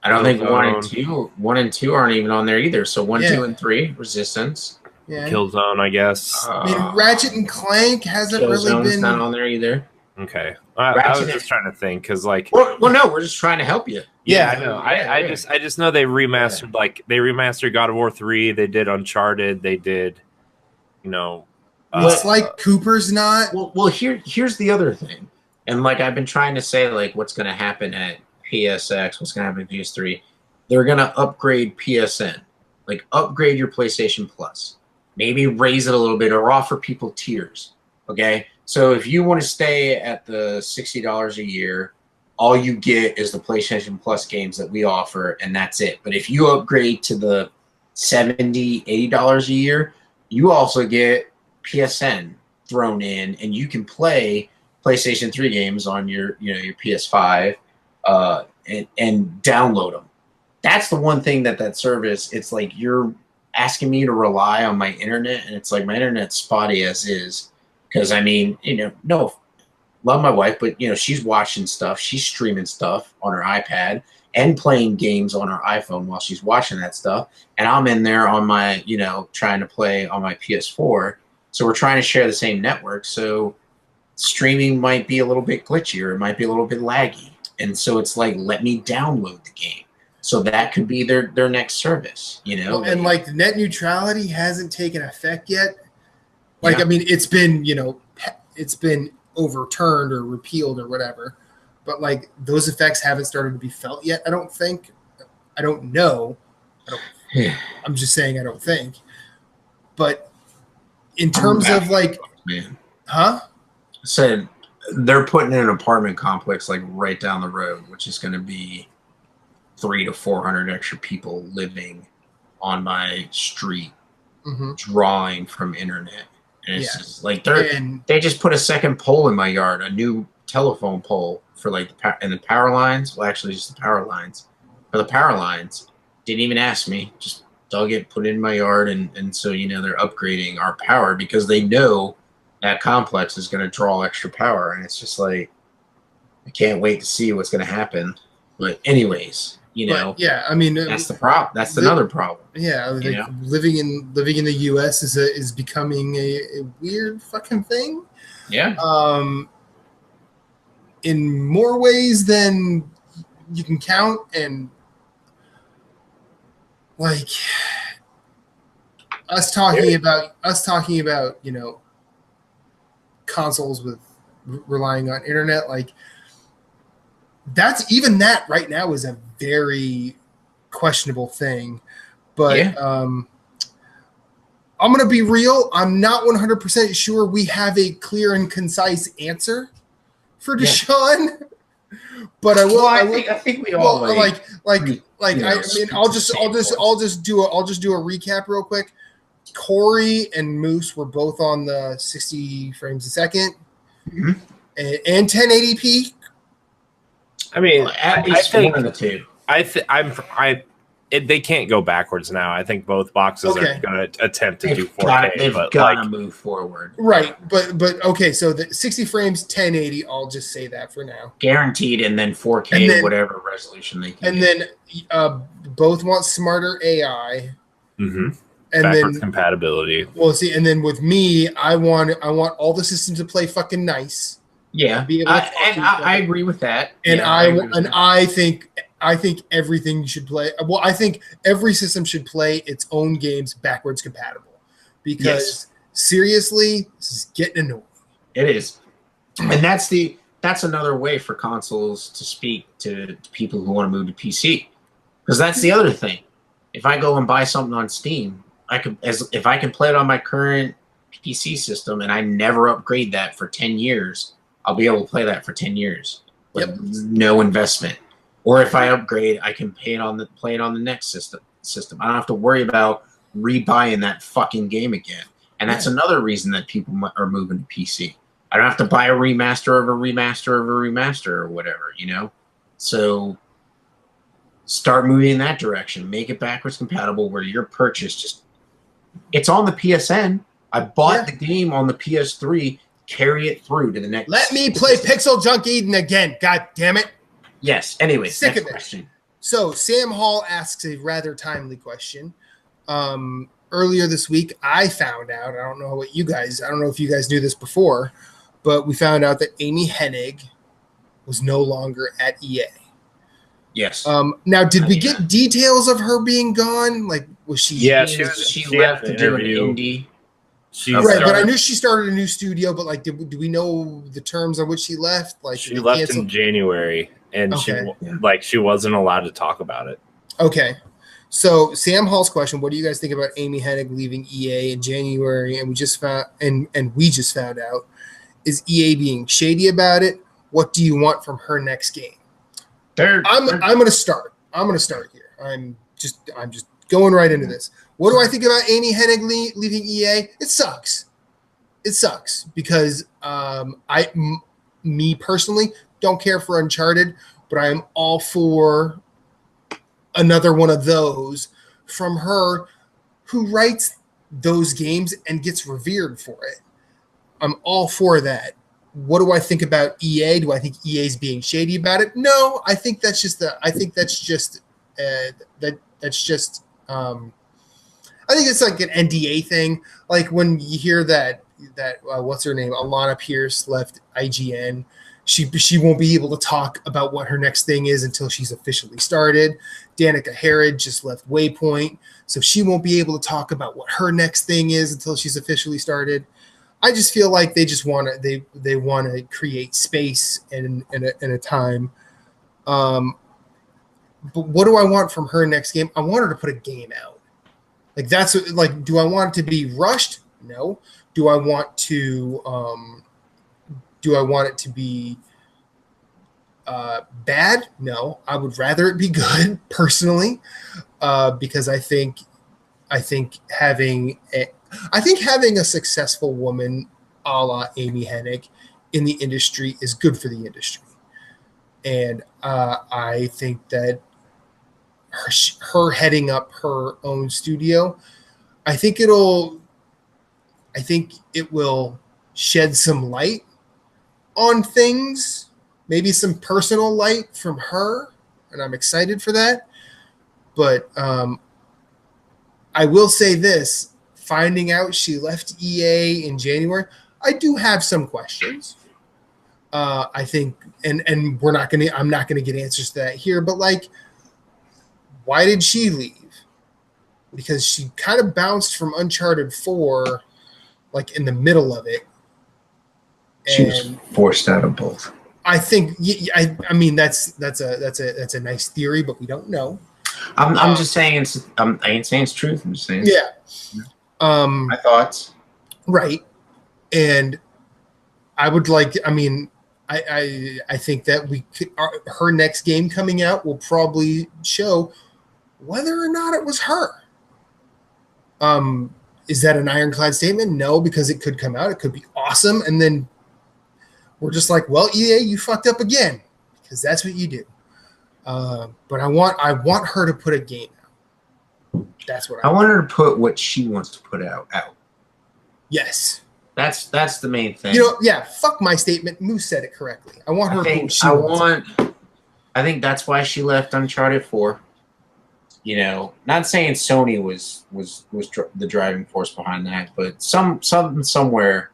I don't think Killzone. one and two aren't even on there either. So 1, Yeah. 2, and 3, Resistance. Yeah. Killzone, I guess. I mean, Ratchet and Clank hasn't really Killzone's been. not on there either. Okay, I Ratchet was just trying to think because like Well, no, we're just trying to help you. yeah, Yeah. I know. Yeah, I yeah. just know they remastered they remastered God of War 3. They did Uncharted. They did, It's like Cooper's not. Well, here's the other thing, and like I've been trying to say, like what's going to happen at PSX, what's going to happen at PS3, they're going to upgrade PSN, like upgrade your PlayStation Plus, maybe raise it a little bit or offer people tiers. Okay, so if you want to stay at the $60 a year, all you get is the PlayStation Plus games that we offer, and that's it. But if you upgrade to the $70, $80 a year, you also get PSN thrown in, and you can play PlayStation 3 games on your PS5 and download them. That's the one thing that service, it's like you're asking me to rely on my internet, and it's like my internet's spotty as is. Because I mean, no, love my wife, but she's watching stuff, she's streaming stuff on her iPad and playing games on her iPhone while she's watching that stuff, and I'm in there on my trying to play on my PS4. So we're trying to share the same network. So streaming might be a little bit glitchy or it might be a little bit laggy, and so it's like, let me download the game. So that could be their next service, And like the net neutrality hasn't taken effect yet. Like, Yeah. I mean, it's been overturned or repealed or whatever, but like those effects haven't started to be felt yet. I don't think. I don't know. I'm just saying I don't think. But in terms of like, Man. huh? Said they're putting in an apartment complex like right down the road, which is going to be 300 to 400 extra people living on my street, Mm-hmm. drawing from internet. And it's Yeah. just like And they just put a second pole in my yard, a new telephone pole for like the power lines. Well, actually, just the power lines. For the power lines, didn't even ask me. Just dug it, put it in my yard, and so they're upgrading our power because they know that complex is going to draw extra power, and it's just like I can't wait to see what's going to happen. But anyways, but, yeah, I mean, that's the problem. That's another problem. yeah, like living in the U.S. is becoming a weird fucking thing. Yeah. In more ways than you can count, and like us talking about consoles with relying on internet, like that right now is a very questionable thing. But Yeah. I'm going to be real. I'm not 100% sure we have a clear and concise answer for Deshaun. But I will. I think we all like. I'll just do a recap real quick. Corey and Moose were both on the 60 frames a second and 1080p. I mean, at least one of the two. They can't go backwards now. I think both boxes are going to attempt to do 4K. They've got to move forward. Right, but okay. So the 60 frames, 1080. I'll just say that for now. Guaranteed, and then 4K, whatever resolution they can. And then both want smarter AI. Mm-hmm. And backwards compatibility. Well, see, and then with me, I want all the systems to play fucking nice. Yeah, I agree with that. And I think everything should play. Well, I think every system should play its own games backwards compatible, because seriously, this is getting annoying. It is, and that's another way for consoles to speak to people who want to move to PC, because that's the other thing. If I go and buy something on Steam, if I can play it on my current PC system and I never upgrade that for 10 years, I'll be able to play that for 10 years with no investment. Or if I upgrade, I can play it on the next system. I don't have to worry about rebuying that fucking game again. And that's another reason that people are moving to PC. I don't have to buy a remaster of a remaster of a remaster or whatever, you know? So start moving in that direction. Make it backwards compatible where your purchase it's on the PSN. I bought the game on the PS3. Carry it through to the next. Let me play Pixel Junk Eden again. God damn it. Yes. Anyway, sick next of question. It. So Sam Hall asks a rather timely question. Earlier this week, I found out. I don't know if you guys knew this before, but we found out that Amy Hennig was no longer at EA. Yes. Now, did we get details of her being gone? Like, was she? Yeah, she left to do an indie. But I knew she started a new studio. But like, do we know the terms on which she left? Like, she left in January, and she wasn't allowed to talk about it. Okay. So Sam Hall's question: what do you guys think about Amy Hennig leaving EA in January? And we just found out, is EA being shady about it? What do you want from her next game? I'm gonna start. Here. I'm just going right into this. What do I think about Amy Hennig leaving EA? It sucks. Because me personally don't care for Uncharted, but I am all for another one of those from her, who writes those games and gets revered for it. I'm all for that. What do I think about EA? Do I think EA is being shady about it? No, I think that's just I think it's like an NDA thing. Like when you hear that what's her name, Alana Pierce left IGN. She won't be able to talk about what her next thing is until she's officially started. Danica Harrod just left Waypoint, so she won't be able to talk about what her next thing is until she's officially started. I just feel like they just want to they want to create space in a time. But what do I want from her next game? I want her to put a game out. Like that's like, do I want it to be rushed? No. Do I want it to be bad? No. I would rather it be good personally, because I think having a successful woman a la Amy Hennig in the industry is good for the industry. And I think that her heading up her own studio, I think it will shed some light on things, maybe some personal light from her, and I'm excited for that. But I will say this, finding out she left EA in January, I do have some questions. I think, and I'm not gonna get answers to that here, but like, why did she leave? Because she kind of bounced from Uncharted 4, like in the middle of it. She was forced out of both. I think. I mean, that's a nice theory, but we don't know. I'm just saying I ain't saying it's truth. I'm just saying. Yeah. My thoughts. Right. And I would like, I mean, I think that her next game coming out will probably show whether or not it was her. Is that an ironclad statement? No, because it could come out. It could be awesome. And then we're just like, well, EA, you fucked up again, because that's what you do. But I want her to put a game out. That's what I want her to put what she wants to put out. Yes. That's the main thing. Fuck my statement. Moose said it correctly. I want her to put what she wants. I think that's why she left Uncharted 4. Not saying Sony was the driving force behind that, but something somewhere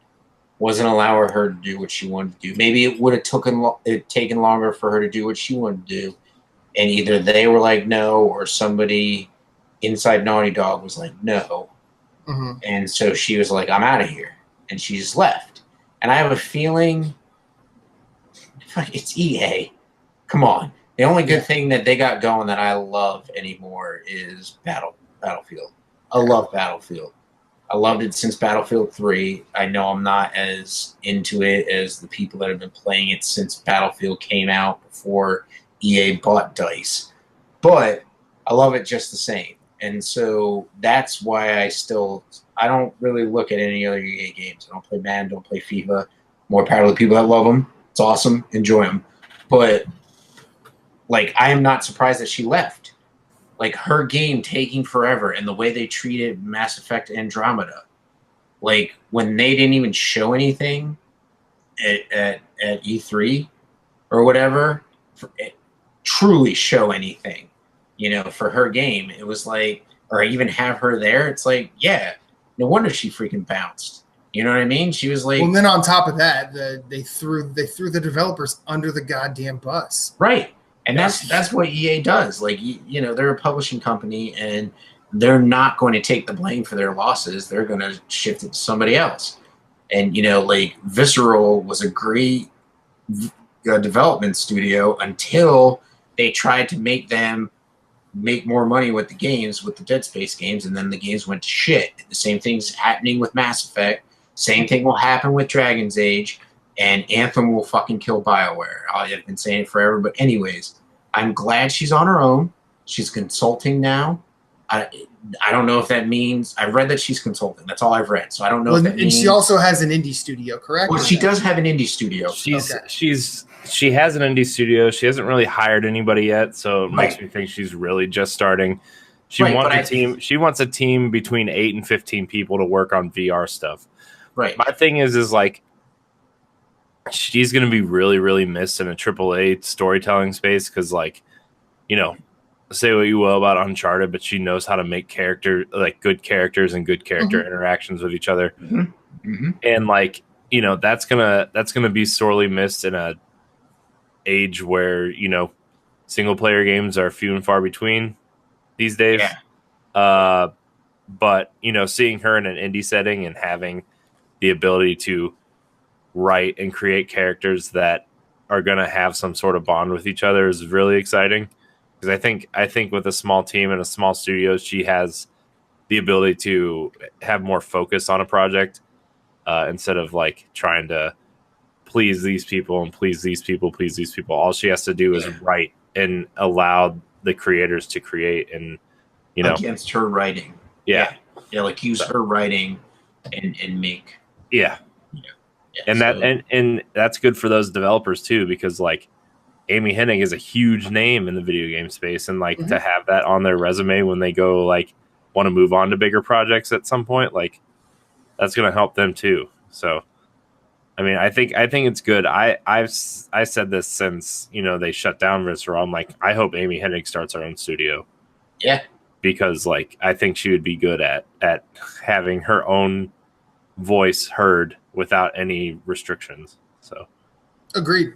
wasn't allowing her to do what she wanted to do. Maybe it would have taken longer for her to do what she wanted to do, and either they were like no, or somebody inside Naughty Dog was like no, and so she was like, I'm out of here, and she just left. And I have a feeling it's EA. Come on. The only good thing that they got going that I love anymore is Battlefield. I love Battlefield. I loved it since Battlefield 3. I know I'm not as into it as the people that have been playing it since Battlefield came out before EA bought DICE. But I love it just the same. And so that's why I don't really look at any other EA games. I don't play Madden, don't play FIFA. More power to the people that love them. It's awesome. Enjoy them. But I am not surprised that she left. Her game taking forever, and the way they treated Mass Effect Andromeda. When they didn't even show anything at E3 or whatever, truly show anything, for her game. It was or even have her there. It's yeah, no wonder she freaking bounced. You know what I mean? She was well, and then on top of that, they threw the developers under the goddamn bus. Right. And that's what EA does. They're a publishing company, and they're not going to take the blame for their losses. They're going to shift it to somebody else. And, Visceral was a great development studio until they tried to make them make more money with the games, with the Dead Space games, and then the games went to shit. The same thing's happening with Mass Effect. Same thing will happen with Dragon's Age. And Anthem will fucking kill BioWare. I've been saying it forever. But anyways, I'm glad she's on her own. She's consulting now. I don't know if that means... I've read that she's consulting. That's all I've read. So I don't know if that means... And she also has an indie studio, correct? Well, she does have an indie studio. She has an indie studio. She hasn't really hired anybody yet, so it makes me think she's really just starting. She wants a team between 8 and 15 people to work on VR stuff. Right. My thing is she's going to be really, really missed in a AAA storytelling space because, say what you will about Uncharted, but she knows how to make good characters and good character interactions with each other. And that's gonna be sorely missed in a age where single player games are few and far between these days. Yeah. But seeing her in an indie setting and having the ability to write and create characters that are going to have some sort of bond with each other is really exciting, because I think with a small team and a small studio, she has the ability to have more focus on a project instead of trying to please these people and please these people. All she has to do is write and allow the creators to create, and against her writing. Use her writing and make and that's good for those developers too, because Amy Hennig is a huge name in the video game space, and to have that on their resume when they go want to move on to bigger projects at some point, that's going to help them too. So I mean, I think it's good. I said this since they shut down Visceral. I'm I hope Amy Hennig starts her own studio. Yeah, because I think she would be good at having her own voice heard without any restrictions. So agreed.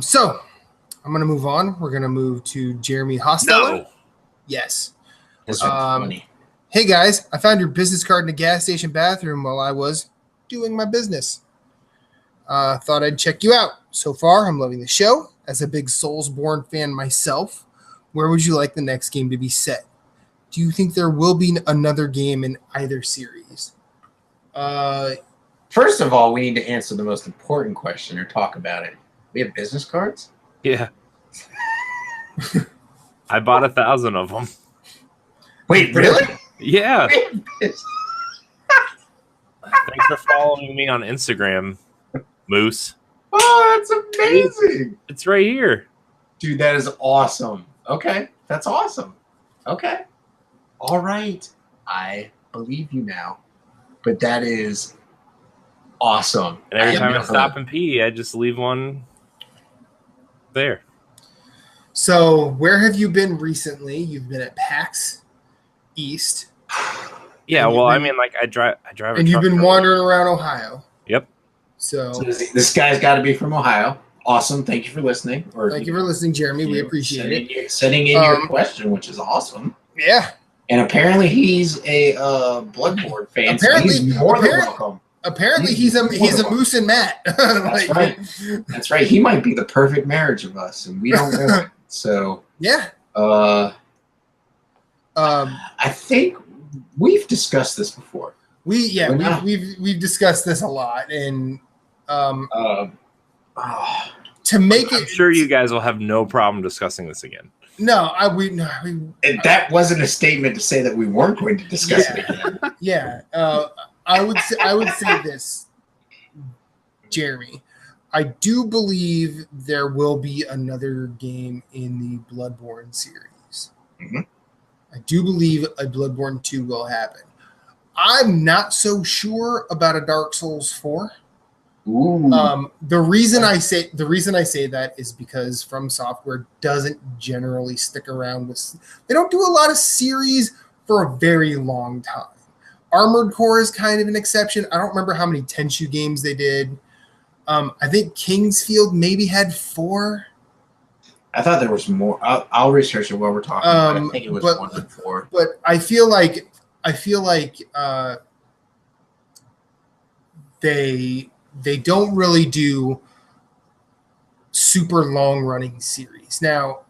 So I'm gonna move on. We're gonna move to Jeremy Hosteller. No. Yes. This one's funny. Hey guys, I found your business card in a gas station bathroom while I was doing my business. Thought I'd check you out. So far, I'm loving the show. As a big Soulsborne fan myself, where would you like the next game to be set? do you think there will be another game in either series? First of all, we need to answer the most important question or talk about it. We have business cards? Yeah. I bought 1,000 of them. Wait, really? Yeah. Thanks for following me on Instagram, Moose. Oh, that's amazing. It's right here. Dude, that is awesome. Okay, that's awesome. Okay. All right. I believe you now. But that is awesome. And every time I never- stop and pee, I just leave one there. So where have you been recently? You've been at PAX East. Yeah, And well, you've I been- mean, like I drive a And you've truck been for- wandering around Ohio. Yep. So So this guy's got to be from Ohio. Awesome. Thank you for listening. Or thank you for listening, Jeremy. We appreciate it. Sending in your question, which is awesome. Yeah. And apparently he's a Bloodborne fan. Apparently- so he's more than apparently- welcome. Apparently he's a Moose and Matt. That's right. That's right. He might be the perfect marriage of us, and we don't know it. So Yeah. I think we've discussed this before. We've discussed this a lot, and Oh, to make I'm it sure you guys will have no problem discussing this again. and that wasn't a statement to say that we weren't going to discuss it again. yeah. I would say this, Jeremy. I do believe there will be another game in the Bloodborne series. Mhm. I do believe a Bloodborne 2 will happen. I'm not so sure about a Dark Souls 4. Ooh. The reason I say that is because From Software doesn't generally stick around with. They don't do a lot of series for a very long time. Armored Core is kind of an exception. I don't remember how many Tenchu games they did. I think Kingsfield maybe had 4. I thought there was more. I'll research it while we're talking. But I think it was more than 4. But I feel like they don't really do super long running series. Now,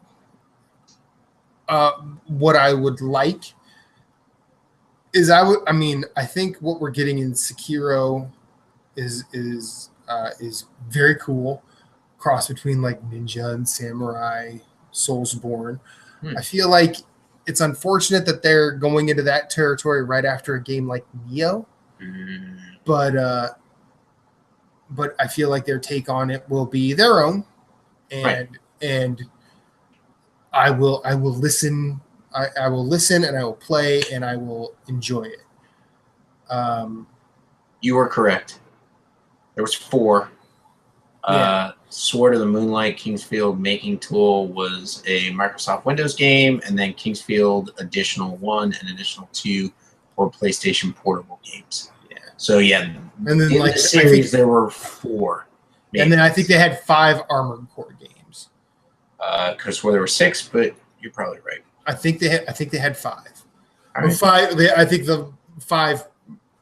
what I would like is I think what we're getting in Sekiro is very cool. Cross between like ninja and samurai, Soulsborne. I feel like it's unfortunate that they're going into that territory right after a game like Neo. But I feel like their take on it will be their own, and I will listen. I will listen, and I will play, and I will enjoy it. You were correct. There was 4. Yeah. Sword of the Moonlight, Kingsfield Making Tool was a Microsoft Windows game, and then Kingsfield Additional 1 and Additional 2 were PlayStation portable games. Yeah. So yeah, And then in like the series there were 4. and then I think they had 5 Armored Core games. Because there were 6, but you're probably right. I think they had 5. All Or right. 5. I think the 5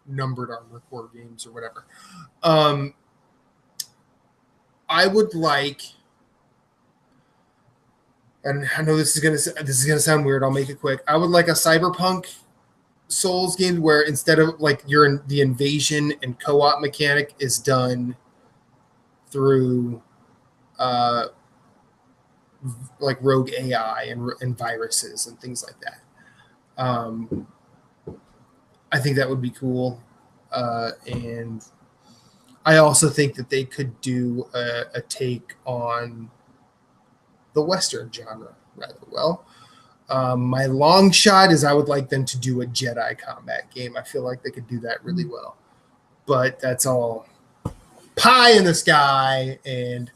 numbered Armored Core games or whatever. I would like, and I know this is gonna sound weird. I'll make it quick. I would like a Cyberpunk Souls game where instead of like the invasion and co-op mechanic is done through like rogue AI and viruses and things like that. I think that would be cool, and I also think that they could do a take on the Western genre rather well. My long shot is I would like them to do a Jedi combat game. I feel like they could do that really well. But that's all pie in the sky, and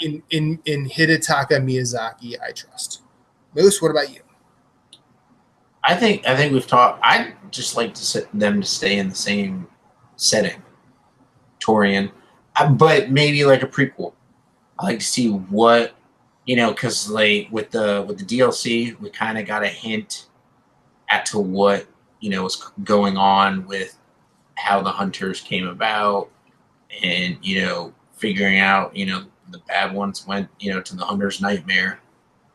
in Hidetaka Miyazaki, I trust. Moose, what about you? I think we've talked. I'd just like them to stay in the same setting. Torian, but maybe like a prequel. I like to see what, because like with the DLC, we kind of got a hint as to what was going on with how the hunters came about, and figuring out the bad ones went to the hunter's nightmare,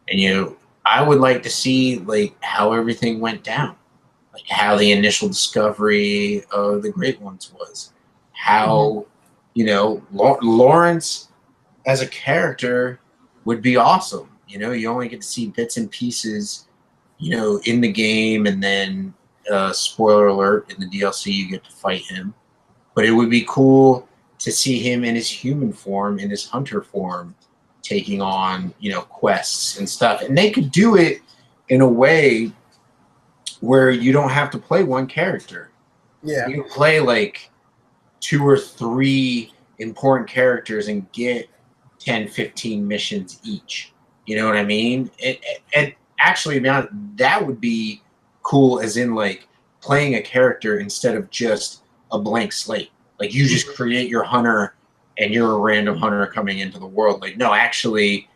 and I would like to see like how everything went down, like how the initial discovery of the Great Ones was, how Lawrence as a character would be awesome. You only get to see bits and pieces, in the game, and then spoiler alert, in the DLC you get to fight him. But it would be cool to see him in his human form, in his hunter form, taking on, quests and stuff. And they could do it in a way where you don't have to play one character. Yeah. You can play like 2 or 3 important characters and get 10, 15 missions each. You know what I mean? And actually, now that would be cool, as in like playing a character instead of just a blank slate. Like you just create your hunter and you're a random hunter coming into the world. Like, no, actually,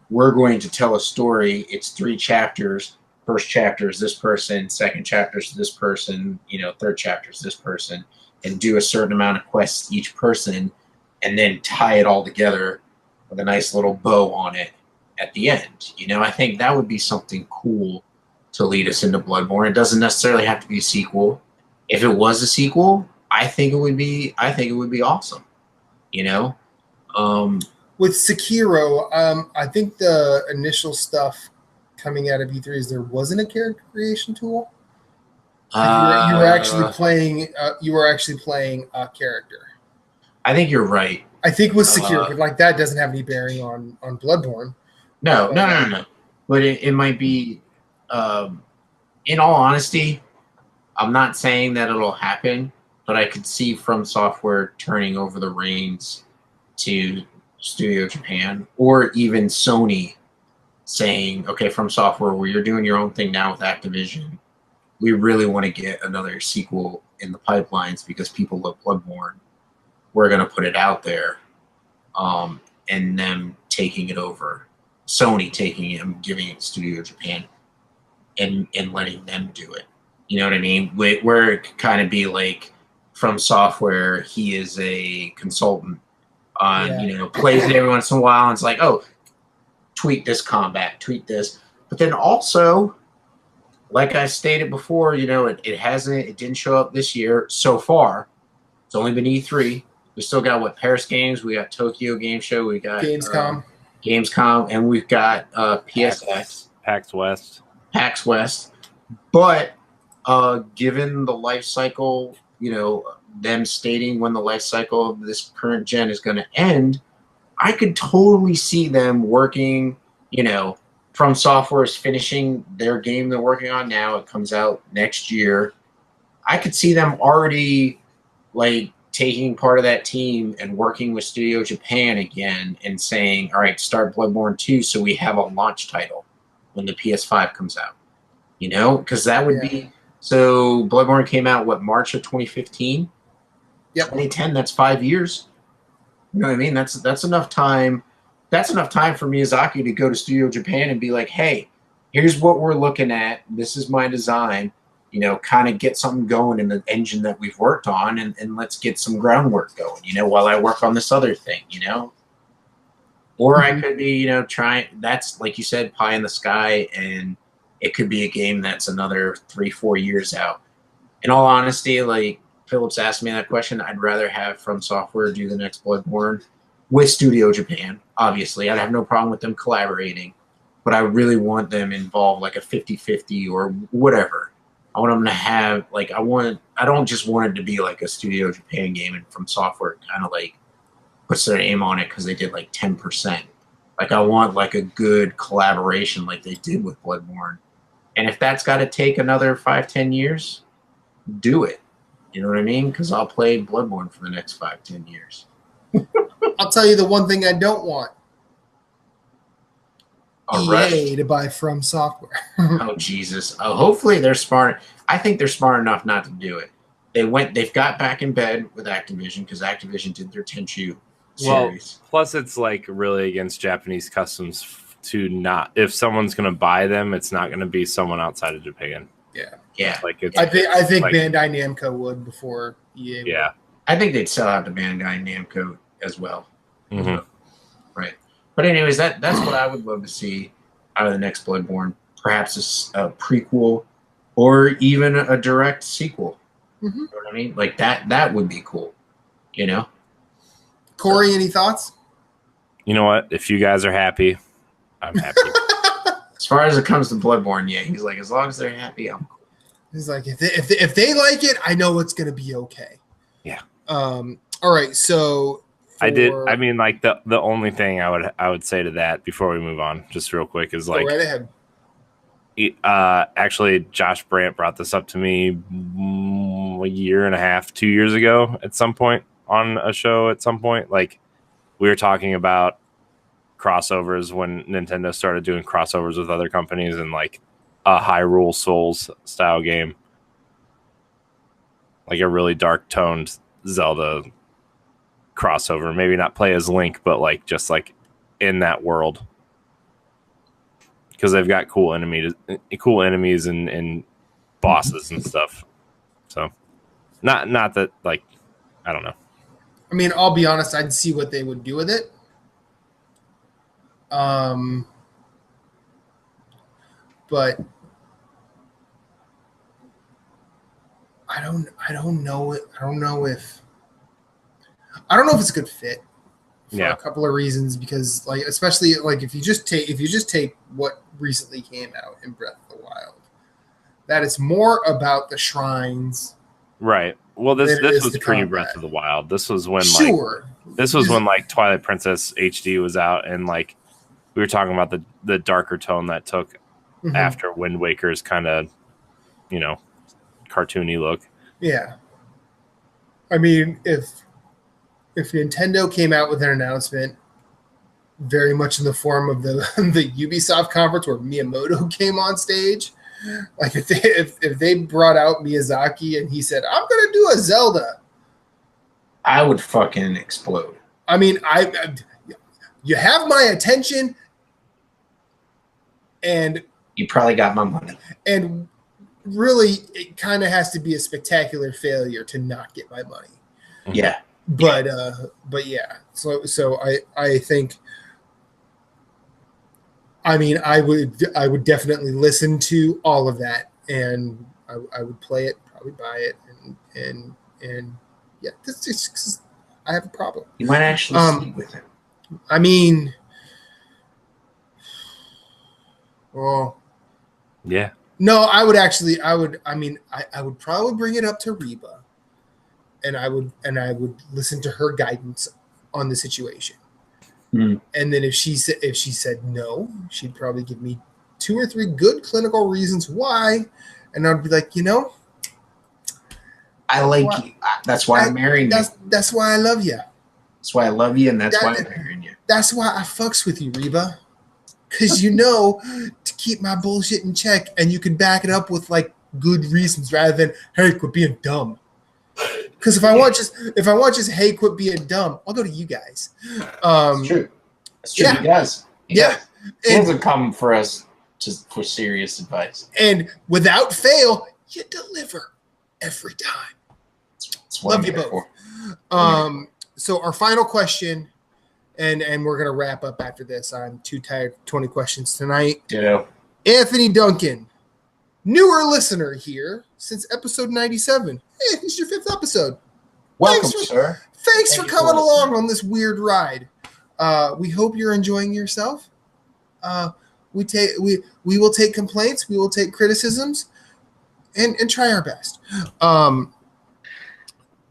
we're going to tell a story. It's 3 chapters. First chapter is this person. Second chapter is this person. Third chapter is this person. And do a certain amount of quests each person, and then tie it all together with a nice little bow on it at the end. I think that would be something cool to lead us into Bloodborne. It doesn't necessarily have to be a sequel. If it was a sequel, I think it would be awesome. With Sekiro, I think the initial stuff coming out of E3 is there wasn't a character creation tool. Like you were actually playing. You were actually playing a character. I think you're right. I think with Sekiro, but like that doesn't have any bearing on Bloodborne. No. But it might be. In all honesty, I'm not saying that it'll happen, but I could see From Software turning over the reins to Studio Japan, or even Sony saying, "Okay, From Software, well, you're doing your own thing now with Activision. We really want to get another sequel in the pipelines because people love Bloodborne. We're going to put it out there." And them taking it over, Sony taking it and giving it to Studio Japan, and letting them do it. You know what I mean? Where it could kind of be like From Software, he is a consultant on, plays it every once in a while, and it's like, oh, tweak this combat, tweak this. But then also, like I stated before, it didn't show up this year so far. It's only been E3. We still got Paris Games, we got Tokyo Game Show, we got Gamescom, and we've got PSX, PAX West. But given the life cycle, them stating when the life cycle of this current gen is going to end, I could totally see them working. From Software is finishing their game they're working on now. It comes out next year. I could see them already taking part of that team and working with Studio Japan again and saying, all right, start Bloodborne 2 so we have a launch title when the PS5 comes out. Because that would be... So Bloodborne came out, March of 2015? Yep. 2010, that's 5 years. You know what I mean? That's enough time. That's enough time for Miyazaki to go to Studio Japan and be like, hey, here's what we're looking at. This is my design. Kind of get something going in the engine that we've worked on, and let's get some groundwork going, while I work on this other thing, Or I could be, trying, that's, like you said, pie in the sky, and it could be a game that's another 3-4 years out. In all honesty, like Phillips asked me that question, I'd rather have From Software do the next Bloodborne with Studio Japan. Obviously, I'd have no problem with them collaborating, but I really want them involved, like a 50-50 or whatever. I want them to have, I don't just want it to be like a Studio Japan game and From Software kind of puts their name on it because they did 10%. I want a good collaboration like they did with Bloodborne. And if that's got to take another 5-10 years, do it. You know what I mean? Because I'll play Bloodborne for the next 5-10 years. I'll tell you the one thing I don't want. EA to buy From Software. Oh, Jesus. Hopefully they're smart. I think they're smart enough not to do it. They've got back in bed with Activision because Activision did their Tenchu series. Well, plus it's really against Japanese customs to not, if someone's going to buy them, it's not going to be someone outside of Japan. Yeah. I think Bandai Namco would before EA. Yeah. I think they'd sell out to Bandai Namco as well. Mm-hmm. Right. But anyways, that's what I would love to see out of the next Bloodborne. perhaps a prequel, or even a direct sequel. Mm-hmm. You know what I mean? Like that would be cool. You know? Corey, any thoughts? You know what? If you guys are happy, I'm happy. As far as it comes to Bloodborne, yeah, he's like, as long as they're happy, I'm cool. He's like, if they like it, I know it's gonna be okay. Yeah. All right. So I did. I mean, like the only thing I would say to that before we move on, just real quick, is like, go right ahead. Actually, Josh Brandt brought this up to me a year and a half, 2 years ago, at some point on a show. At some point, like we were talking about crossovers when Nintendo started doing crossovers with other companies, and like a Hyrule Souls style game, like a really dark toned Zelda crossover. Maybe not play as Link, but like just like in that world, because they've got cool enemies and bosses and stuff. So not that, like, I don't know. I mean, I'll be honest. I'd see what they would do with it. But I don't know. I don't know if it's a good fit for a couple of reasons, because like, especially like if you just take what recently came out in Breath of the Wild, that it's more about the shrines. Right. Well, this was pre Breath of the Wild. This was when like Twilight Princess HD was out, and like we were talking about the darker tone that took after Wind Waker's kind of, you know, cartoony look. Yeah. I mean, if Nintendo came out with an announcement very much in the form of the Ubisoft conference where Miyamoto came on stage, like if they brought out Miyazaki and he said, "I'm going to do a Zelda," I would fucking explode. I mean, you have my attention, and you probably got my money. And really, it kind of has to be a spectacular failure to not get my money. Yeah. But yeah. So I think, I mean, I would definitely listen to all of that, and I would play it, probably buy it, and yeah, this just, I have a problem. You might actually sleep with him. I mean, well, yeah. No, I would probably bring it up to Reba, and I would listen to her guidance on the situation. And then if she said no, she'd probably give me 2 or 3 good clinical reasons why, and I'd be like, you know, I like you. That's why I'm marrying you. That's why I love you. That's why I love you, and that's why I'm marrying you. That's why I fucks with you, Reba. Because you know to keep my bullshit in check, and you can back it up with like good reasons rather than, hey, quit being dumb. Because if I want just hey, quit being dumb, I'll go to you guys. It's true. It's true. Yeah. He does. He doesn't come for us just for serious advice. And without fail, you deliver every time. That's what love you both. So our final question. And we're going to wrap up after this. I'm too tired for 20 questions tonight. Yeah. Anthony Duncan, newer listener here since episode 97. Hey, this is your 5th episode. Welcome, sir. Thanks for coming along on this weird ride. We hope you're enjoying yourself. We will take complaints. We will take criticisms and try our best.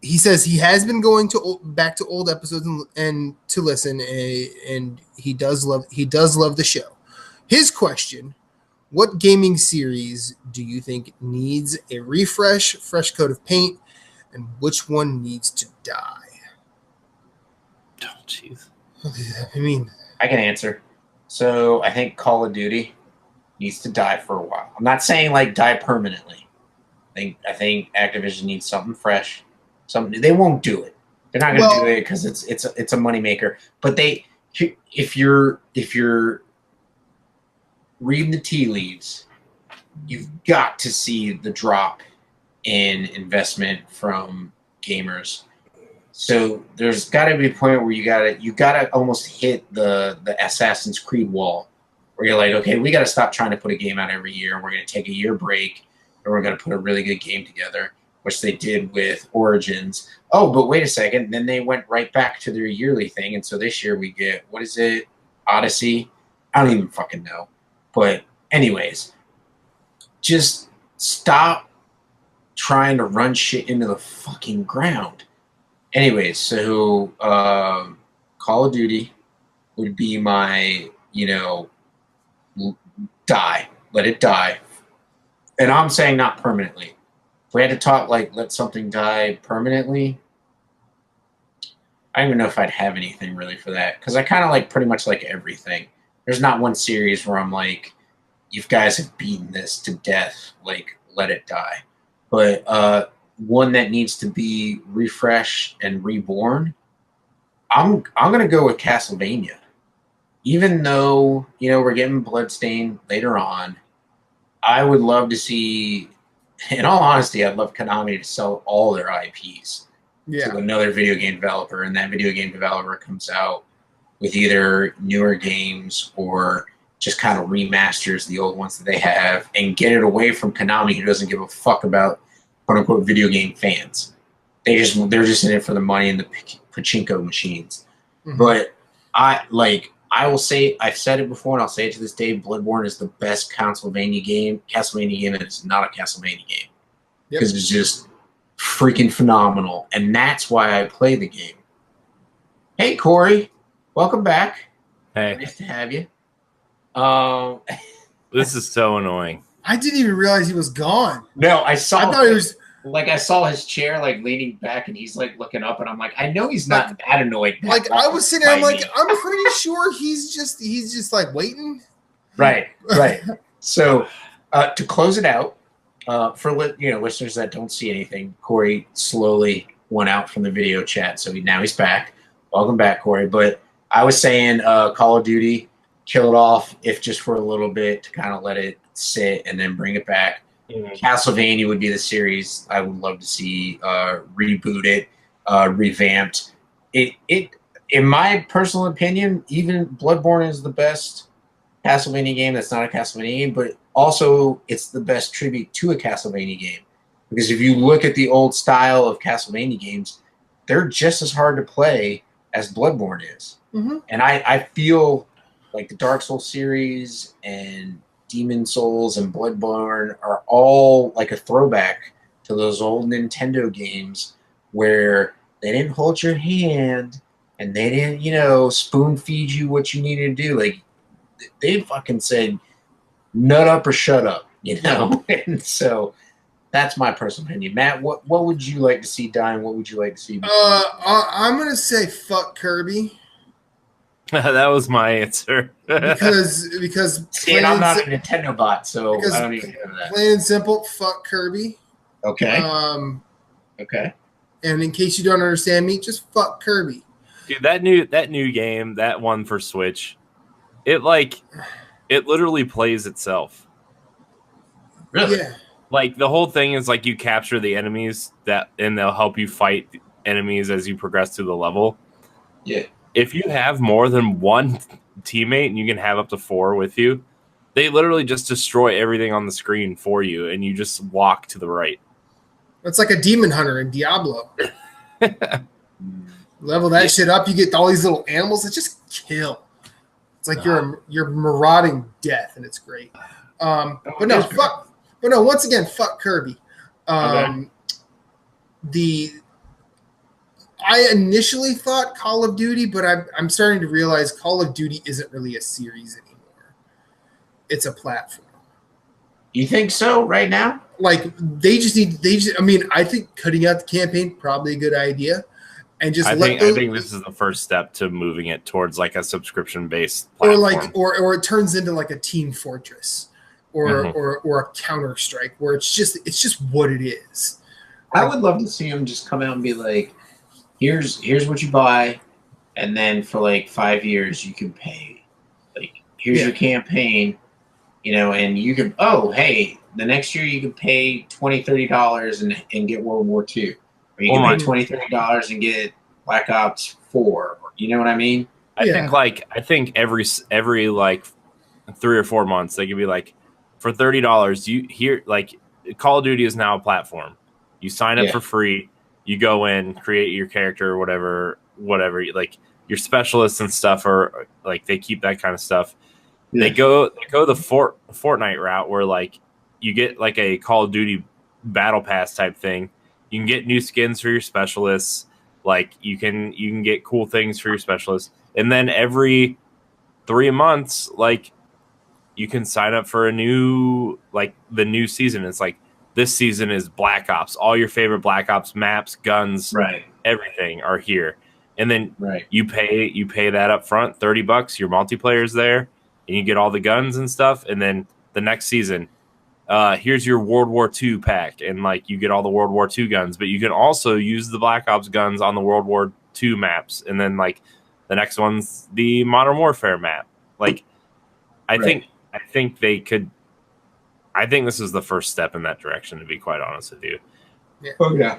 He says he has been going back to old episodes and to listen, and he does love the show. His question: what gaming series do you think needs a refresh, fresh coat of paint, and which one needs to die? Oh, jeez. I mean, I can answer. So I think Call of Duty needs to die for a while. I'm not saying like die permanently. I think Activision needs something fresh. They won't do it. They're not going to do it because it's a moneymaker. But if you're reading the tea leaves, you've got to see the drop in investment from gamers. So there's got to be a point where you gotta almost hit the Assassin's Creed wall, where you're like, okay, we got to stop trying to put a game out every year, and we're going to take a year break, and we're going to put a really good game together, which they did with Origins. Oh, but wait a second. Then they went right back to their yearly thing, and so this year we get, what is it, Odyssey? I don't even fucking know. But anyways, just stop trying to run shit into the fucking ground. Anyways, so Call of Duty would be my, die. Let it die. And I'm saying not permanently. If we had to talk like let something die permanently, I don't even know if I'd have anything really for that. Because I kind of like pretty much like everything. There's not one series where I'm like, you guys have beaten this to death. Like, let it die. But one that needs to be refreshed and reborn, I'm gonna go with Castlevania. Even though we're getting Bloodstained later on, I would love to see. In all honesty, I'd love Konami to sell all their IPs to another video game developer, and that video game developer comes out with either newer games or just kind of remasters the old ones that they have and get it away from Konami, who doesn't give a fuck about quote unquote video game fans. They're just in it for the money and the pachinko machines. Mm-hmm. But I will say, I've said it before and I'll say it to this day, Bloodborne is the best Castlevania game that is not a Castlevania game. Because it's just freaking phenomenal. And that's why I play the game. Hey, Corey. Welcome back. Hey. Nice to have you. This is so annoying. I didn't even realize he was gone. No, I thought he was... Like, I saw his chair, like, leaning back, and he's, like, looking up, and I'm like, I know he's not that annoyed. Like, I was sitting there, I'm like, I'm pretty sure he's just, like, waiting. Right. So, to close it out, for, listeners that don't see anything, Corey slowly went out from the video chat, so now he's back. Welcome back, Corey. But I was saying Call of Duty, kill it off, if just for a little bit, to kind of let it sit and then bring it back. Castlevania would be the series I would love to see rebooted, revamped. It in my personal opinion, even Bloodborne is the best Castlevania game that's not a Castlevania game, but also it's the best tribute to a Castlevania game. Because if you look at the old style of Castlevania games, they're just as hard to play as Bloodborne is. Mm-hmm. And I feel like the Dark Souls series and Demon Souls and Bloodborne are all like a throwback to those old Nintendo games where they didn't hold your hand and they didn't, spoon feed you what you needed to do. Like, they fucking said, nut up or shut up, And so that's my personal opinion. Matt, what would you like to see die and what would you like to see? I'm going to say fuck Kirby. That was my answer. because see, and I'm not a Nintendo bot, so I don't even know that. Plain and simple, fuck Kirby. Okay. Okay. And in case you don't understand me, just fuck Kirby. Dude, that new game, that one for Switch, it literally plays itself. Really? Yeah. Like, the whole thing is like you capture the enemies and they'll help you fight enemies as you progress through the level. Yeah. If you have more than one teammate and you can have up to 4 with you, they literally just destroy everything on the screen for you, and you just walk to the right. It's like a demon hunter in Diablo. Level that shit up, you get all these little animals that just kill. It's like you're marauding death, and it's great. Once again, fuck Kirby. I initially thought Call of Duty, but I'm starting to realize Call of Duty isn't really a series anymore. It's a platform. You think so right now? Like, I think cutting out the campaign, probably a good idea. And just I think this is the first step to moving it towards like a subscription-based platform. Or it turns into like a Team Fortress or a Counter-Strike where it's just what it is. I would love to see them just come out and be like, here's what you buy, and then for like 5 years you can pay. Like, here's your campaign, and you can, the next year you can pay $20, $30 and get World War II. Or you can pay $20, $30 and get Black Ops 4. You know what I mean? I think every like 3 or 4 months, they could be like, for $30, you here, like, Call of Duty is now a platform. You sign up for free, you go in, create your character or whatever, like your specialists and stuff are like, they keep that kind of stuff. They go the Fortnite route where like you get like a Call of Duty battle pass type thing. You can get new skins for your specialists. Like you can get cool things for your specialists. And then every 3 months, like you can sign up for a new, like the new season. It's like, this season is Black Ops. All your favorite Black Ops maps, guns, everything are here. And then you pay that up front, $30. Your multiplayer's there, and you get all the guns and stuff. And then the next season, here's your World War II pack, and like you get all the World War II guns. But you can also use the Black Ops guns on the World War II maps. And then like the next one's the Modern Warfare map. Like I think they could. I think this is the first step in that direction, to be quite honest with you. Yeah. Oh yeah.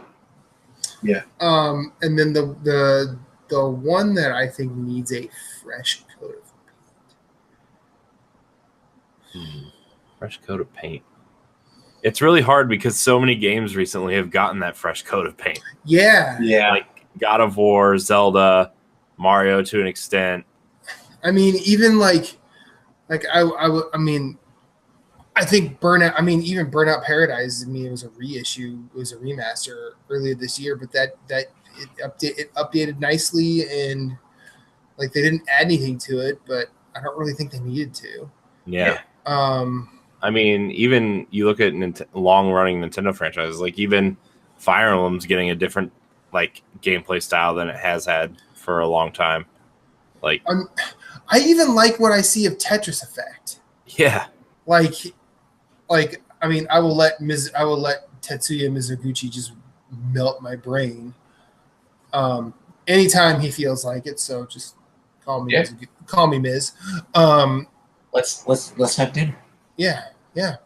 Yeah. And then the one that I think needs a fresh coat of paint. Fresh coat of paint. It's really hard because so many games recently have gotten that fresh coat of paint. Yeah. Yeah. Like God of War, Zelda, Mario to an extent. I mean, even like I mean, I think Burnout. I mean, even Burnout Paradise. I mean, it was a reissue. It was a remaster earlier this year, but that it updated nicely, and like they didn't add anything to it. But I don't really think they needed to. Yeah. I mean, even you look at long-running Nintendo franchises, like even Fire Emblem's getting a different like gameplay style than it has had for a long time. Like, I even like what I see of Tetris Effect. Yeah. Like I mean, I will let Tetsuya Mizuguchi just melt my brain anytime he feels like it. So just call me Miz. Let's have dinner. Yeah.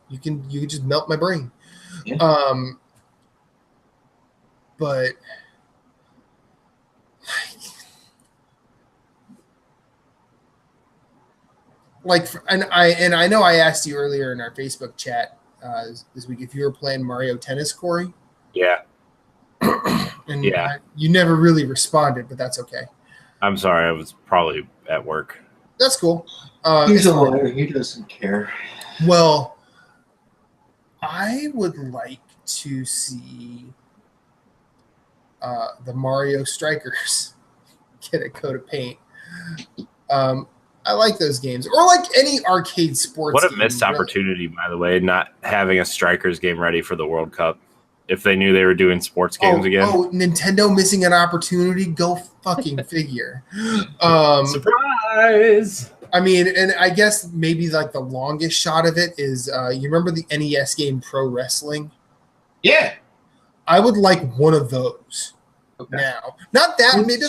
You can just melt my brain. Yeah. But like, and I know I asked you earlier in our Facebook chat this week if you were playing Mario Tennis, Corey. Yeah. And you never really responded, but that's okay. I'm sorry, I was probably at work. That's cool. He's a lawyer. He doesn't care. Well, I would like to see the Mario Strikers get a coat of paint. I like those games, or like any arcade sports. What a missed opportunity, by the way, not having a Strikers game ready for the World Cup. If they knew they were doing sports games again. Oh, Nintendo missing an opportunity? Go fucking figure. Surprise! I mean, and I guess maybe like the longest shot of it is you remember the NES game Pro Wrestling? Yeah. I would like one of those now. Not that it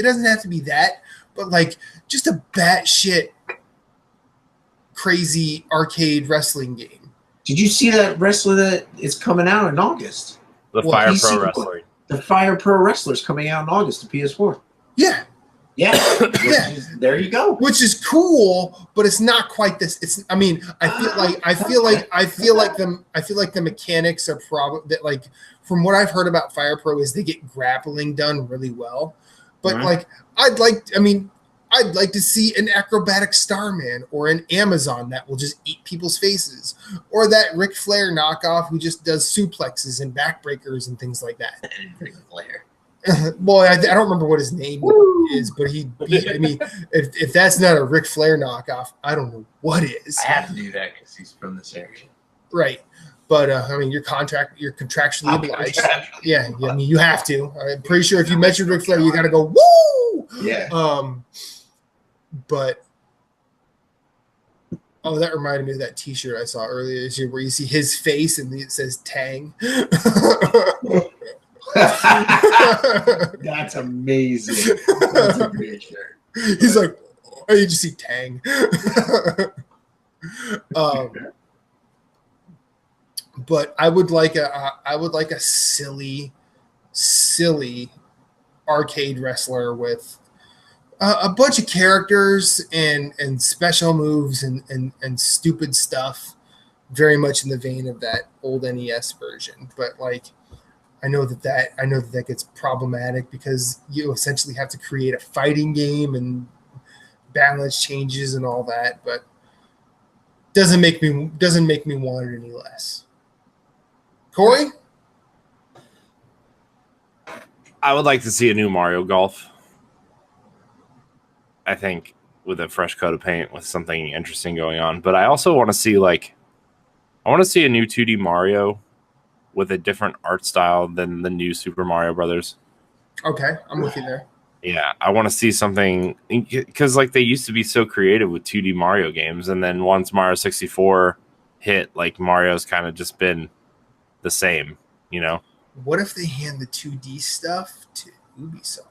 doesn't have to be that, but like just a batshit crazy arcade wrestling game. Did you see that wrestler that is coming out in August? Fire Pro Wrestler. The Fire Pro Wrestler's coming out in August to PS4. Yeah. Yeah. There you go. Which is cool, but it's not quite this. It's. I mean, I feel like the mechanics are probably that. Like from what I've heard about Fire Pro is they get grappling done really well, but like I'd like to see an acrobatic Starman or an Amazon that will just eat people's faces, or that Ric Flair knockoff who just does suplexes and backbreakers and things like that. Ric Flair. Well, I don't remember what his name is, but I mean, if that's not a Ric Flair knockoff, I don't know what is. I have to do that because he's from this area. Right. But, I mean, you're contractually obliged. Yeah, I mean, you have to. I'm pretty sure if you mention Ric Flair, you got to go, woo! Yeah. But, that reminded me of that T-shirt I saw earlier this year where you see his face and it says Tang. That's amazing. That's a great shirt. He's like, you just see Tang. But I would like a silly arcade wrestler with A bunch of characters and special moves and stupid stuff, very much in the vein of that old NES version. But like, I know that gets problematic because you essentially have to create a fighting game and balance changes and all that. But doesn't make me want it any less. Corey, I would like to see a new Mario Golf. I think with a fresh coat of paint with something interesting going on. But I also want to see I want to see a new 2D Mario with a different art style than the new Super Mario Brothers. okay, I'm with you there. Yeah, I want to see something because like they used to be so creative with 2D Mario games, and then once Mario 64 hit, like Mario's kind of just been the same, you know. What if they hand the 2D stuff to Ubisoft?